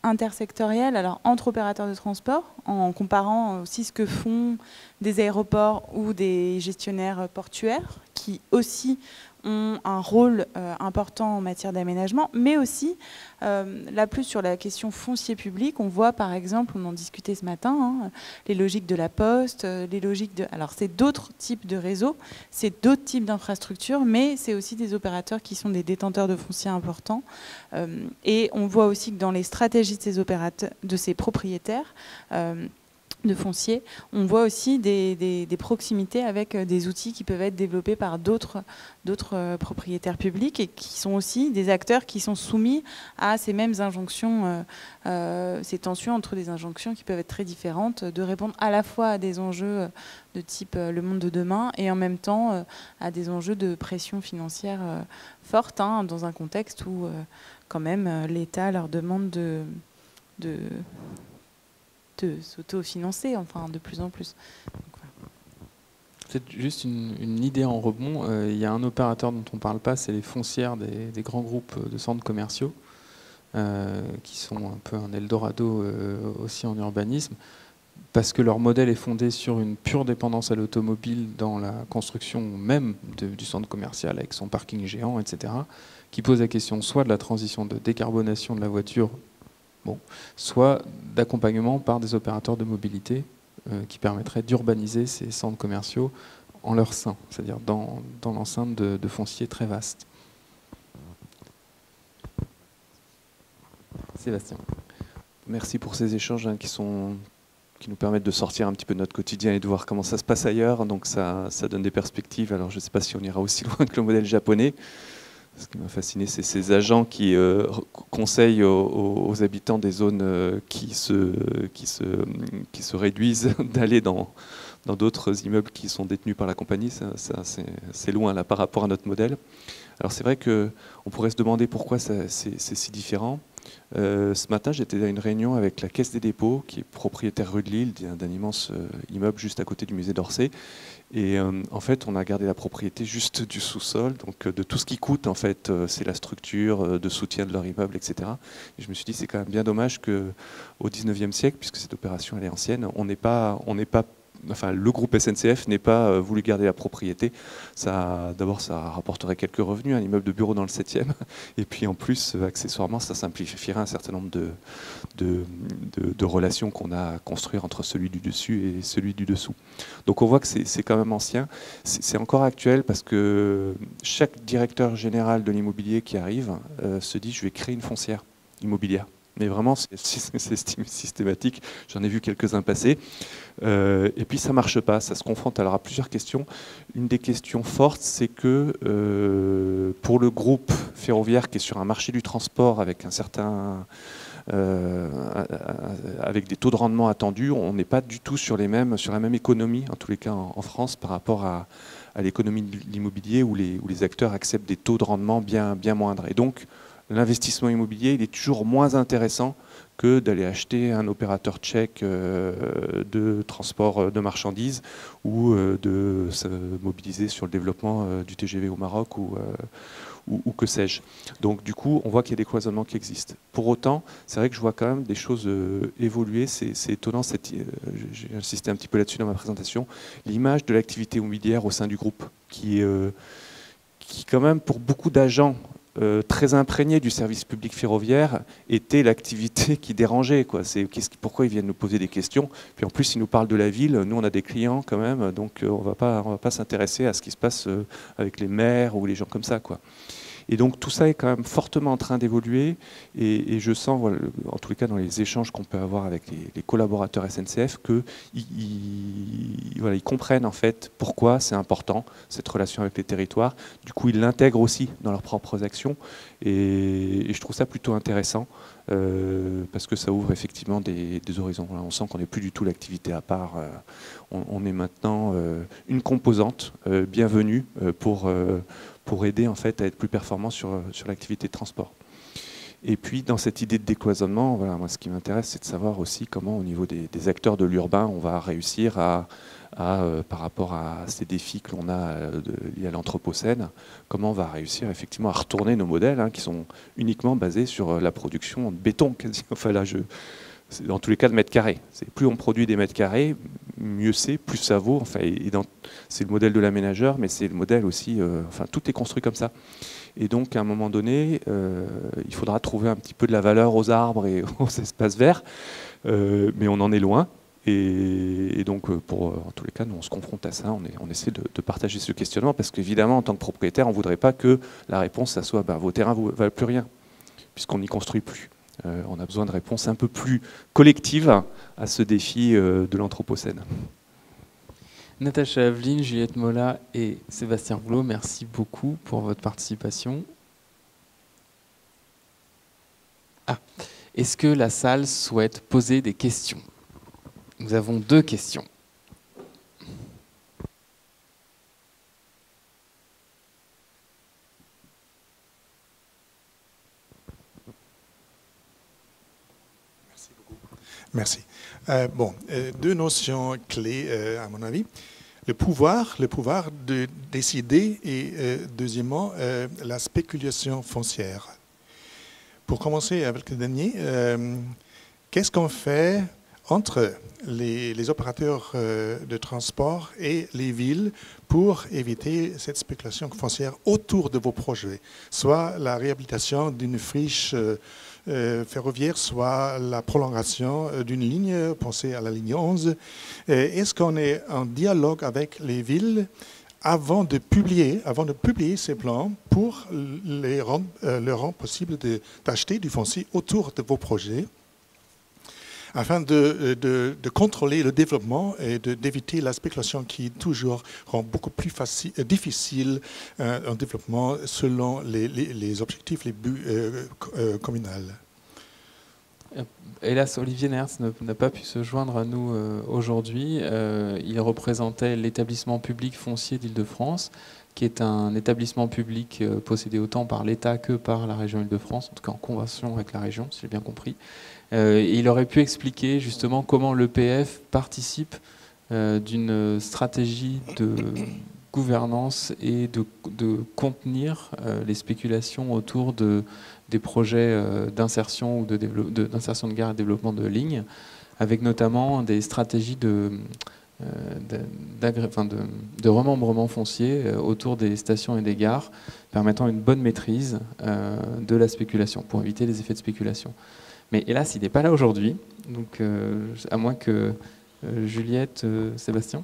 intersectorielle, alors entre opérateurs de transport, en comparant aussi ce que font des aéroports ou des gestionnaires portuaires, qui aussi ont un rôle important en matière d'aménagement, mais aussi, là plus sur la question foncier public, on voit par exemple, on en discutait ce matin, les logiques de la Poste, les logiques de... Alors c'est d'autres types de réseaux, c'est d'autres types d'infrastructures, mais c'est aussi des opérateurs qui sont des détenteurs de foncier importants. Et on voit aussi que dans les stratégies de ces opérateurs, de ces propriétaires, de foncier, on voit aussi des proximités avec des outils qui peuvent être développés par d'autres propriétaires publics et qui sont aussi des acteurs qui sont soumis à ces mêmes injonctions, ces tensions entre des injonctions qui peuvent être très différentes, de répondre à la fois à des enjeux de type le monde de demain et en même temps à des enjeux de pression financière forte, dans un contexte où quand même l'État leur demande de de s'auto-financer, enfin de plus en plus. Donc, voilà. C'est juste une idée en rebond. Il y a un opérateur dont on ne parle pas, c'est les foncières des grands groupes de centres commerciaux, qui sont un peu un Eldorado aussi en urbanisme, parce que leur modèle est fondé sur une pure dépendance à l'automobile dans la construction même du centre commercial, avec son parking géant, etc., qui pose la question soit de la transition de décarbonation de la voiture, bon, soit d'accompagnement par des opérateurs de mobilité qui permettraient d'urbaniser ces centres commerciaux en leur sein, c'est-à-dire dans l'enceinte de fonciers très vastes. Sébastien. Merci pour ces échanges qui nous permettent de sortir un petit peu de notre quotidien et de voir comment ça se passe ailleurs. Donc ça donne des perspectives. Alors je ne sais pas si on ira aussi loin que le modèle japonais. Ce qui m'a fasciné, c'est ces agents qui conseillent aux habitants des zones qui se réduisent d'aller dans d'autres immeubles qui sont détenus par la compagnie. C'est loin là par rapport à notre modèle. Alors c'est vrai qu'on pourrait se demander pourquoi c'est si différent. Ce matin, j'étais à une réunion avec la Caisse des dépôts, qui est propriétaire rue de Lille, d'un immense immeuble juste à côté du musée d'Orsay. Et en fait, on a gardé la propriété juste du sous-sol, donc de tout ce qui coûte, en fait, c'est la structure de soutien de leur immeuble, etc. Et je me suis dit, c'est quand même bien dommage qu'au 19e siècle, puisque cette opération elle est ancienne, enfin, le groupe SNCF n'ait pas voulu garder la propriété. D'abord, ça rapporterait quelques revenus, un immeuble de bureau dans le 7e. Et puis en plus, accessoirement, ça simplifierait un certain nombre de relations qu'on a à construire entre celui du dessus et celui du dessous. Donc on voit que c'est quand même ancien. C'est encore actuel parce que chaque directeur général de l'immobilier qui arrive se dit, je vais créer une foncière immobilière. Mais vraiment, c'est systématique. J'en ai vu quelques-uns passer. Et puis, ça ne marche pas. Ça se confronte alors à plusieurs questions. Une des questions fortes, c'est que pour le groupe ferroviaire qui est sur un marché du transport avec avec des taux de rendement attendus, on n'est pas du tout sur la même économie, en tous les cas en France, par rapport à l'économie de l'immobilier où les acteurs acceptent des taux de rendement bien moindres. Et donc, l'investissement immobilier, il est toujours moins intéressant que d'aller acheter un opérateur tchèque de transport de marchandises ou de se mobiliser sur le développement du TGV au Maroc ou que sais-je. Donc du coup, on voit qu'il y a des cloisonnements qui existent. Pour autant, c'est vrai que je vois quand même des choses évoluer. C'est étonnant, j'ai insisté un petit peu là-dessus dans ma présentation, l'image de l'activité immobilière au sein du groupe, qui quand même, pour beaucoup d'agents très imprégné du service public ferroviaire, était l'activité qui dérangeait, quoi. Pourquoi ils viennent nous poser des questions? Puis en plus, ils nous parlent de la ville. Nous, on a des clients quand même, donc on va pas s'intéresser à ce qui se passe avec les maires ou les gens comme ça, quoi. Et donc tout ça est quand même fortement en train d'évoluer et je sens, voilà, en tous les cas dans les échanges qu'on peut avoir avec les collaborateurs SNCF, qu'ils comprennent en fait pourquoi c'est important cette relation avec les territoires. Du coup, ils l'intègrent aussi dans leurs propres actions et je trouve ça plutôt intéressant parce que ça ouvre effectivement des horizons. Là, on sent qu'on n'est plus du tout l'activité à part. On est maintenant une composante bienvenue pour aider en fait à être plus performant sur l'activité de transport. Et puis dans cette idée de décloisonnement, voilà, moi ce qui m'intéresse, c'est de savoir aussi comment au niveau des acteurs de l'urbain, on va réussir par rapport à ces défis que l'on a liés à l'anthropocène, comment on va réussir effectivement à retourner nos modèles qui sont uniquement basés sur la production de béton quasi. Enfin là, c'est dans tous les cas de mètres carrés. Plus on produit des mètres carrés, mieux c'est, plus ça vaut. Enfin, c'est le modèle de l'aménageur, mais c'est le modèle aussi. Enfin, tout est construit comme ça. Et donc, à un moment donné, il faudra trouver un petit peu de la valeur aux arbres et aux espaces verts, mais on en est loin. Et donc, en tous les cas, nous, on se confronte à ça. On essaie de partager ce questionnement parce qu'évidemment, en tant que propriétaire, on ne voudrait pas que la réponse, ça soit vos terrains ne valent plus rien, puisqu'on n'y construit plus. On a besoin de réponses un peu plus collectives à ce défi de l'anthropocène. Natacha Aveline, Juliette Mola et Sébastien Rouleau, merci beaucoup pour votre participation. Est-ce que la salle souhaite poser des questions? Nous avons 2 questions. Merci. Deux notions clés, à mon avis. Le pouvoir de décider et deuxièmement, la spéculation foncière. Pour commencer avec le dernier, qu'est-ce qu'on fait entre les opérateurs de transport et les villes pour éviter cette spéculation foncière autour de vos projets, soit la réhabilitation d'une friche ferroviaire, soit la prolongation d'une ligne, pensez à la ligne 11. Est-ce qu'on est en dialogue avec les villes avant de publier ces plans pour leur rendre possible d'acheter du foncier autour de vos projets, afin de contrôler le développement et d'éviter la spéculation qui toujours rend beaucoup plus difficile un développement selon les objectifs, les buts communaux. Hélas, Olivier Nertz n'a pas pu se joindre à nous aujourd'hui. Il représentait l'établissement public foncier d'Île-de-France, qui est un établissement public possédé autant par l'État que par la région Île-de-France, en tout cas en convention avec la région, si j'ai bien compris. Il aurait pu expliquer justement comment l'EPF participe d'une stratégie de gouvernance et de contenir les spéculations autour des projets d'insertion ou d'insertion de gare et de développement de lignes, avec notamment des stratégies de remembrement foncier autour des stations et des gares, permettant une bonne maîtrise de la spéculation, pour éviter les effets de spéculation. Mais hélas, il n'est pas là aujourd'hui, donc à moins que Juliette, Sébastien.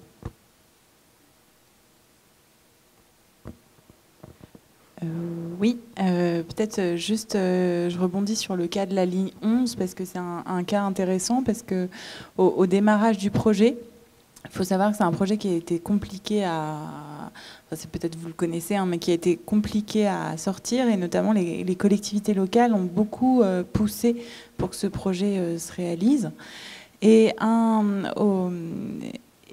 Oui, peut-être juste, je rebondis sur le cas de la ligne 11, parce que c'est un cas intéressant, parce que au démarrage du projet, il faut savoir que c'est un projet qui a été compliqué c'est peut-être vous le connaissez, hein, mais qui a été compliqué à sortir, et notamment les collectivités locales ont beaucoup poussé pour que ce projet se réalise. Et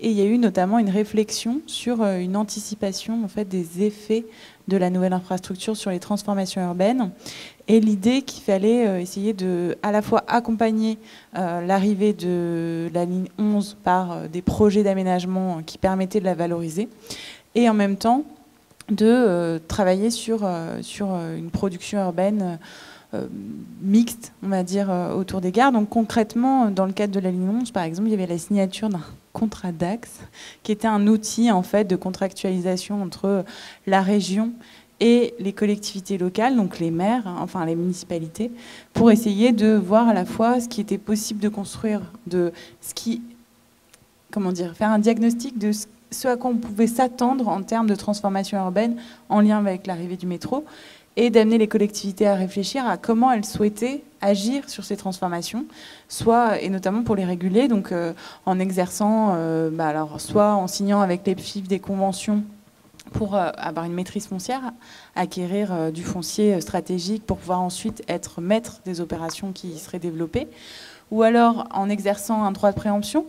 il y a eu notamment une réflexion sur une anticipation en fait, des effets de la nouvelle infrastructure sur les transformations urbaines, et l'idée qu'il fallait essayer de à la fois accompagner l'arrivée de la ligne 11 par des projets d'aménagement qui permettaient de la valoriser, et en même temps de travailler sur une production urbaine mixte, on va dire, autour des gares. Donc concrètement, dans le cadre de la ligne 11, par exemple, il y avait la signature d'un contrat d'axe, qui était un outil en fait de contractualisation entre la région et les collectivités locales, donc les maires, hein, enfin les municipalités, pour essayer de voir à la fois ce qui était possible de construire, faire un diagnostic de ce à quoi on pouvait s'attendre en termes de transformation urbaine en lien avec l'arrivée du métro, et d'amener les collectivités à réfléchir à comment elles souhaitaient agir sur ces transformations, et notamment pour les réguler, donc en exerçant, soit en signant avec les PFIF des conventions pour avoir une maîtrise foncière, acquérir du foncier stratégique pour pouvoir ensuite être maître des opérations qui seraient développées, ou alors en exerçant un droit de préemption,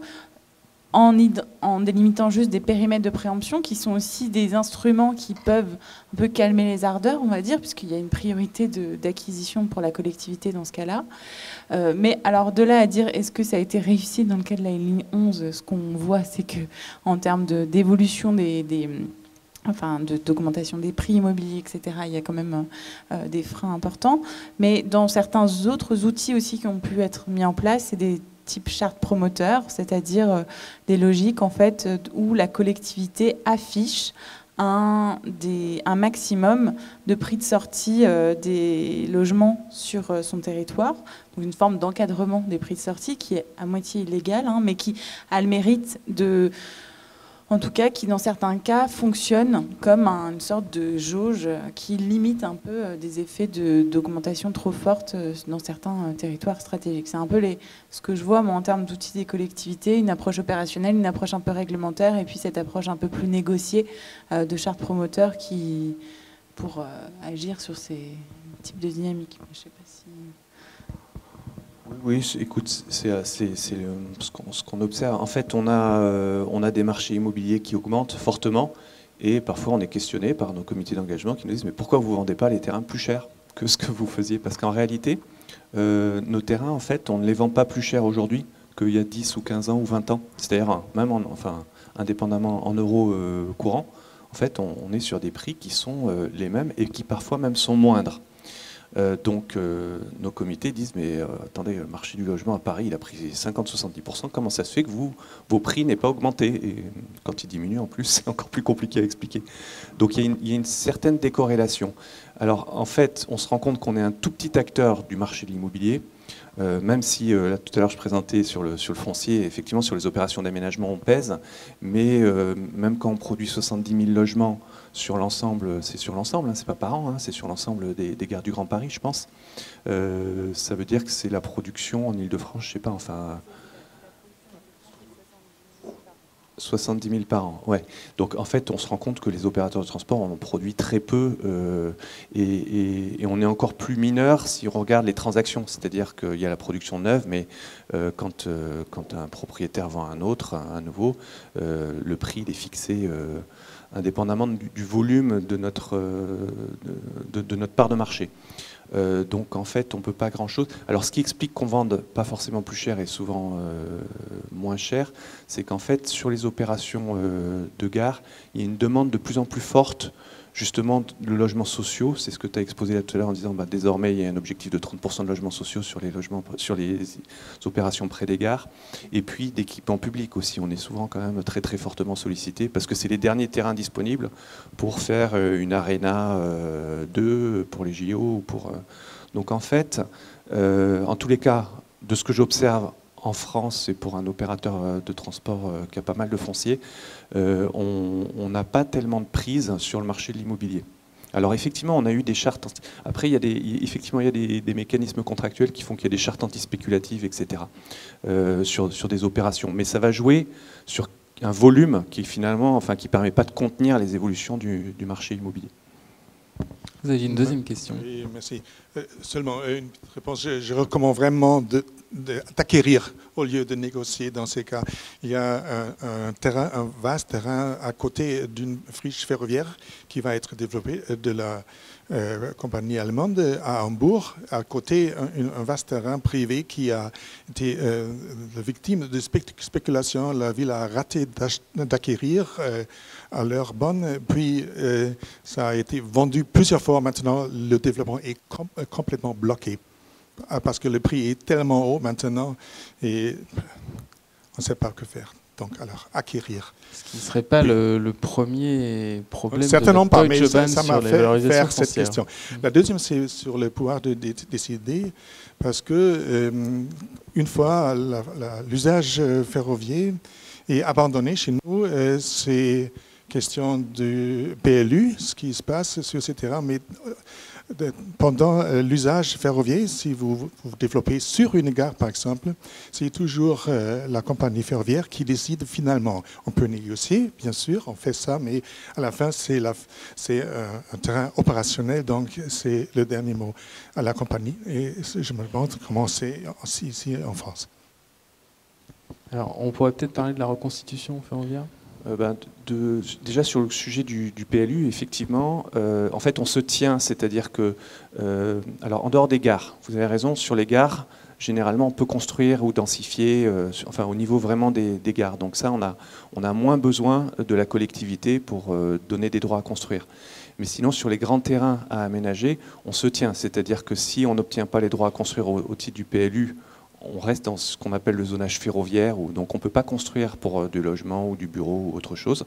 en délimitant juste des périmètres de préemption qui sont aussi des instruments qui peuvent un peu calmer les ardeurs, on va dire, puisqu'il y a une priorité d'acquisition pour la collectivité dans ce cas-là. Mais alors de là à dire est-ce que ça a été réussi dans le cas de la ligne 11, ce qu'on voit, c'est qu'en termes d'évolution d'augmentation des prix immobiliers, etc., il y a quand même des freins importants. Mais dans certains autres outils aussi qui ont pu être mis en place, c'est des type charte promoteur, c'est-à-dire des logiques en fait où la collectivité affiche un maximum de prix de sortie des logements sur son territoire, donc une forme d'encadrement des prix de sortie qui est à moitié illégale, hein, mais qui a le mérite en tout cas, qui dans certains cas fonctionne comme une sorte de jauge qui limite un peu des effets d'augmentation trop forte dans certains territoires stratégiques. C'est un peu ce que je vois moi, en termes d'outils des collectivités, une approche opérationnelle, une approche un peu réglementaire, et puis cette approche un peu plus négociée de charte promoteur pour agir sur ces types de dynamiques. Je sais pas si... Oui, écoute, c'est ce qu'on observe. En fait, on a des marchés immobiliers qui augmentent fortement, et parfois on est questionné par nos comités d'engagement qui nous disent « mais pourquoi vous ne vendez pas les terrains plus chers que ce que vous faisiez ?» Parce qu'en réalité, nos terrains, en fait, on ne les vend pas plus cher aujourd'hui qu'il y a 10 ou 15 ans ou 20 ans. C'est-à-dire, même indépendamment en euros courants, en fait, on est sur des prix qui sont les mêmes et qui parfois même sont moindres. Donc nos comités disent mais attendez, le marché du logement à Paris il a pris 50-70%, comment ça se fait que vos prix n'aient pas augmenté? Et quand ils diminuent en plus c'est encore plus compliqué à expliquer. Donc il y a une certaine décorrélation. Alors en fait on se rend compte qu'on est un tout petit acteur du marché de l'immobilier, même si là, tout à l'heure je présentais sur le foncier, effectivement sur les opérations d'aménagement on pèse, mais même quand on produit 70 000 logements sur l'ensemble, c'est sur l'ensemble, hein, c'est pas par an, hein, c'est sur l'ensemble des gares du Grand Paris, je pense. Ça veut dire que c'est la production en Ile-de-France, je sais pas, enfin 70 000 par an, ouais. Donc en fait, on se rend compte que les opérateurs de transport en ont produit très peu et on est encore plus mineur si on regarde les transactions. C'est-à-dire qu'il y a la production neuve, mais quand un propriétaire vend à un autre, à un nouveau, le prix il est fixé indépendamment du volume de notre part de marché. Donc en fait, on ne peut pas grand-chose. Alors ce qui explique qu'on vende pas forcément plus cher et souvent moins cher, c'est qu'en fait, sur les opérations de gare, il y a une demande de plus en plus forte justement de logements sociaux. C'est ce que tu as exposé là tout à l'heure en disant bah, désormais, il y a un objectif de 30% de logements sociaux sur les opérations près des gares. Et puis d'équipements publics aussi. On est souvent quand même très très fortement sollicité parce que c'est les derniers terrains disponibles pour faire une Arena 2 pour les JO. Ou pour, donc en fait, en tous les cas, de ce que j'observe en France et pour un opérateur de transport qui a pas mal de foncier, on n'a pas tellement de prise sur le marché de l'immobilier. Alors effectivement, on a eu des chartes. Après, il y a des mécanismes contractuels qui font qu'il y a des chartes antispéculatives, etc. Sur des opérations. Mais ça va jouer sur un volume qui finalement, enfin, qui permet pas de contenir les évolutions du marché immobilier. Vous aviez une deuxième question. Oui, merci. Seulement une petite réponse. Je recommande vraiment d'acquérir au lieu de négocier dans ces cas. Il y a un vaste terrain à côté d'une friche ferroviaire qui va être développée de la compagnie allemande à Hambourg. À côté, un vaste terrain privé qui a été la victime de spéculation. La ville a raté d'acquérir à l'heure bonne. Puis ça a été vendu plusieurs fois. Maintenant, le développement est complètement bloqué parce que le prix est tellement haut maintenant et on ne sait pas que faire. Donc, alors, acquérir. Ce qui ne serait pas le premier problème certainement de pas, mais Deutsche Bahn ça m'a sur les fait valorisations faire cette foncières. question. La deuxième, c'est sur le pouvoir de décider, parce que une fois l'usage ferroviaire est abandonné chez nous, c'est question du PLU, ce qui se passe sur ces terrains, mais pendant l'usage ferroviaire, si vous développez sur une gare, par exemple, c'est toujours la compagnie ferroviaire qui décide finalement. On peut négocier, bien sûr, on fait ça, mais à la fin, c'est un terrain opérationnel, donc c'est le dernier mot à la compagnie. Et je me demande comment c'est ici en France. Alors, on pourrait peut-être parler de la reconstitution ferroviaire. Déjà sur le sujet du PLU, effectivement, en fait on se tient, c'est-à-dire que, alors en dehors des gares, vous avez raison, sur les gares, généralement on peut construire ou densifier, enfin au niveau vraiment des gares. Donc ça, on a moins besoin de la collectivité pour donner des droits à construire. Mais sinon, sur les grands terrains à aménager, on se tient, c'est-à-dire que si on n'obtient pas les droits à construire au titre du PLU, on reste dans ce qu'on appelle le zonage ferroviaire, où donc on ne peut pas construire pour du logement ou du bureau ou autre chose.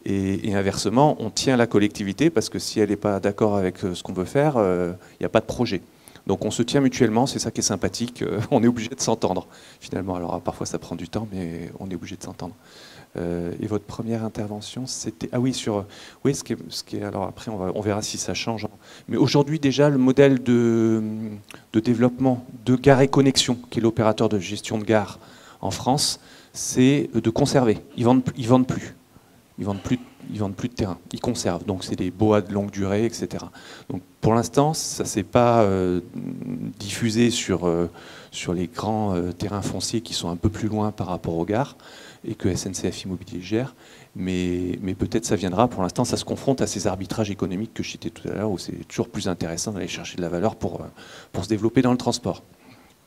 Et inversement, on tient la collectivité, parce que si elle n'est pas d'accord avec ce qu'on veut faire, il n'y a pas de projet. Donc on se tient mutuellement, c'est ça qui est sympathique, on est obligé de s'entendre finalement. Alors parfois ça prend du temps, mais on est obligé de s'entendre. Et votre première intervention, c'était... Ah oui, sur... Oui, ce qui est... Alors après, on verra si ça change. Mais aujourd'hui, déjà, le modèle de développement de Gares et Connexions, qui est l'opérateur de gestion de gare en France, c'est de conserver. Ils vendent plus. Ils vendent plus de terrain. Ils conservent. Donc c'est des BOA de longue durée, etc. Donc pour l'instant, ça ne s'est pas diffusé sur les grands terrains fonciers qui sont un peu plus loin par rapport aux gares et que SNCF Immobilier gère. Mais peut-être ça viendra. Pour l'instant, ça se confronte à ces arbitrages économiques que je citais tout à l'heure, où c'est toujours plus intéressant d'aller chercher de la valeur pour se développer dans le transport.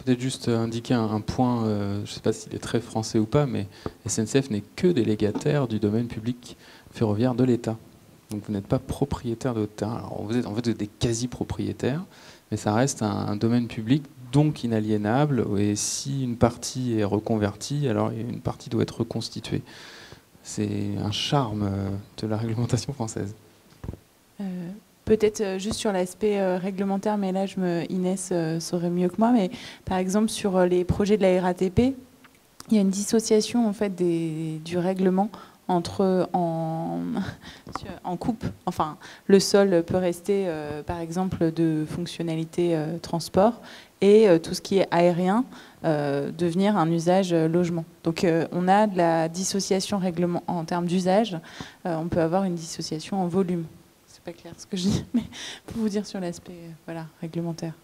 peut-être juste indiquer un point, je ne sais pas s'il est très français ou pas, mais SNCF n'est que délégataire du domaine public ferroviaire de l'État. Donc vous n'êtes pas propriétaire de votre terrain. Alors en fait, vous êtes des quasi-propriétaires, mais ça reste un domaine public, donc inaliénable, et si une partie est reconvertie, alors une partie doit être reconstituée. C'est un charme de la réglementation française. Peut-être juste sur l'aspect réglementaire, mais là, Inès saurait mieux que moi, mais par exemple, sur les projets de la RATP, il y a une dissociation en fait, du règlement entre en coupe. Enfin, le sol peut rester, par exemple, de fonctionnalité transport, et tout ce qui est aérien devenir un usage logement. Donc on a de la dissociation règlement en termes d'usage, on peut avoir une dissociation en volume. C'est pas clair ce que je dis, mais pour vous dire sur l'aspect voilà, réglementaire.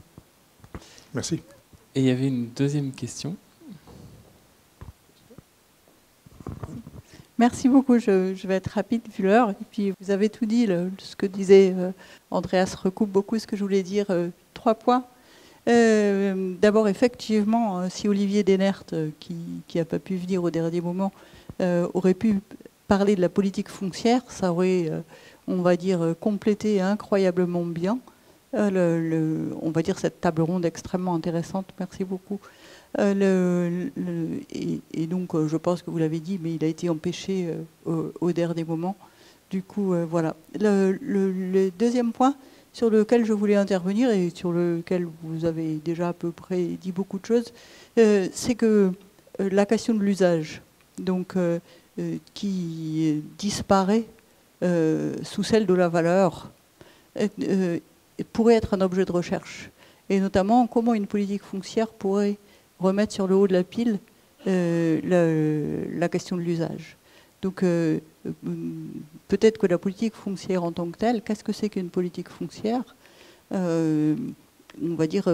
Merci. Et il y avait une deuxième question. Merci beaucoup, je vais être rapide vu l'heure. Et puis vous avez tout dit, ce que disait Andreas recoupe beaucoup ce que je voulais dire. 3 points. D'abord, effectivement, si Olivier Dehnert, qui n'a pas pu venir au dernier moment, aurait pu parler de la politique foncière, ça aurait, on va dire, complété incroyablement bien on va dire cette table ronde extrêmement intéressante. Merci beaucoup. Et donc, je pense que vous l'avez dit, mais il a été empêché au dernier moment. Du coup, voilà. Le deuxième point sur lequel je voulais intervenir et sur lequel vous avez déjà à peu près dit beaucoup de choses, c'est que la question de l'usage, donc qui disparaît sous celle de la valeur, pourrait être un objet de recherche. Et notamment, comment une politique foncière pourrait remettre sur le haut de la pile la question de l'usage. Donc, peut-être que la politique foncière en tant que telle, qu'est-ce que c'est qu'une politique foncière, on va dire,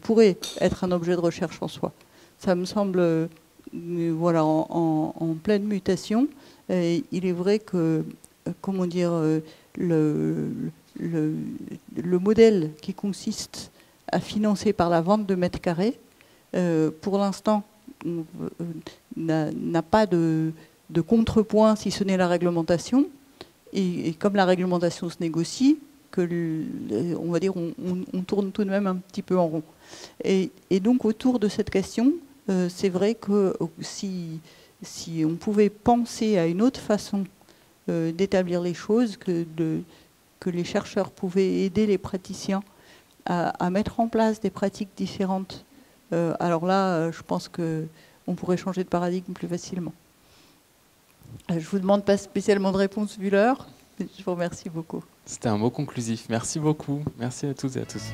pourrait être un objet de recherche en soi. Ça me semble, voilà, en pleine mutation. Et il est vrai que, comment dire, le modèle qui consiste à financer par la vente de mètres carrés, pour l'instant, n'a pas de contrepoint si ce n'est la réglementation. Et comme la réglementation se négocie, on va dire, on tourne tout de même un petit peu en rond. Et donc, autour de cette question, c'est vrai que si on pouvait penser à une autre façon d'établir les choses, que les chercheurs pouvaient aider les praticiens à mettre en place des pratiques différentes, alors là, je pense qu'on pourrait changer de paradigme plus facilement. Je ne vous demande pas spécialement de réponse vu l'heure. Je vous remercie beaucoup. C'était un mot conclusif. Merci beaucoup. Merci à toutes et à tous.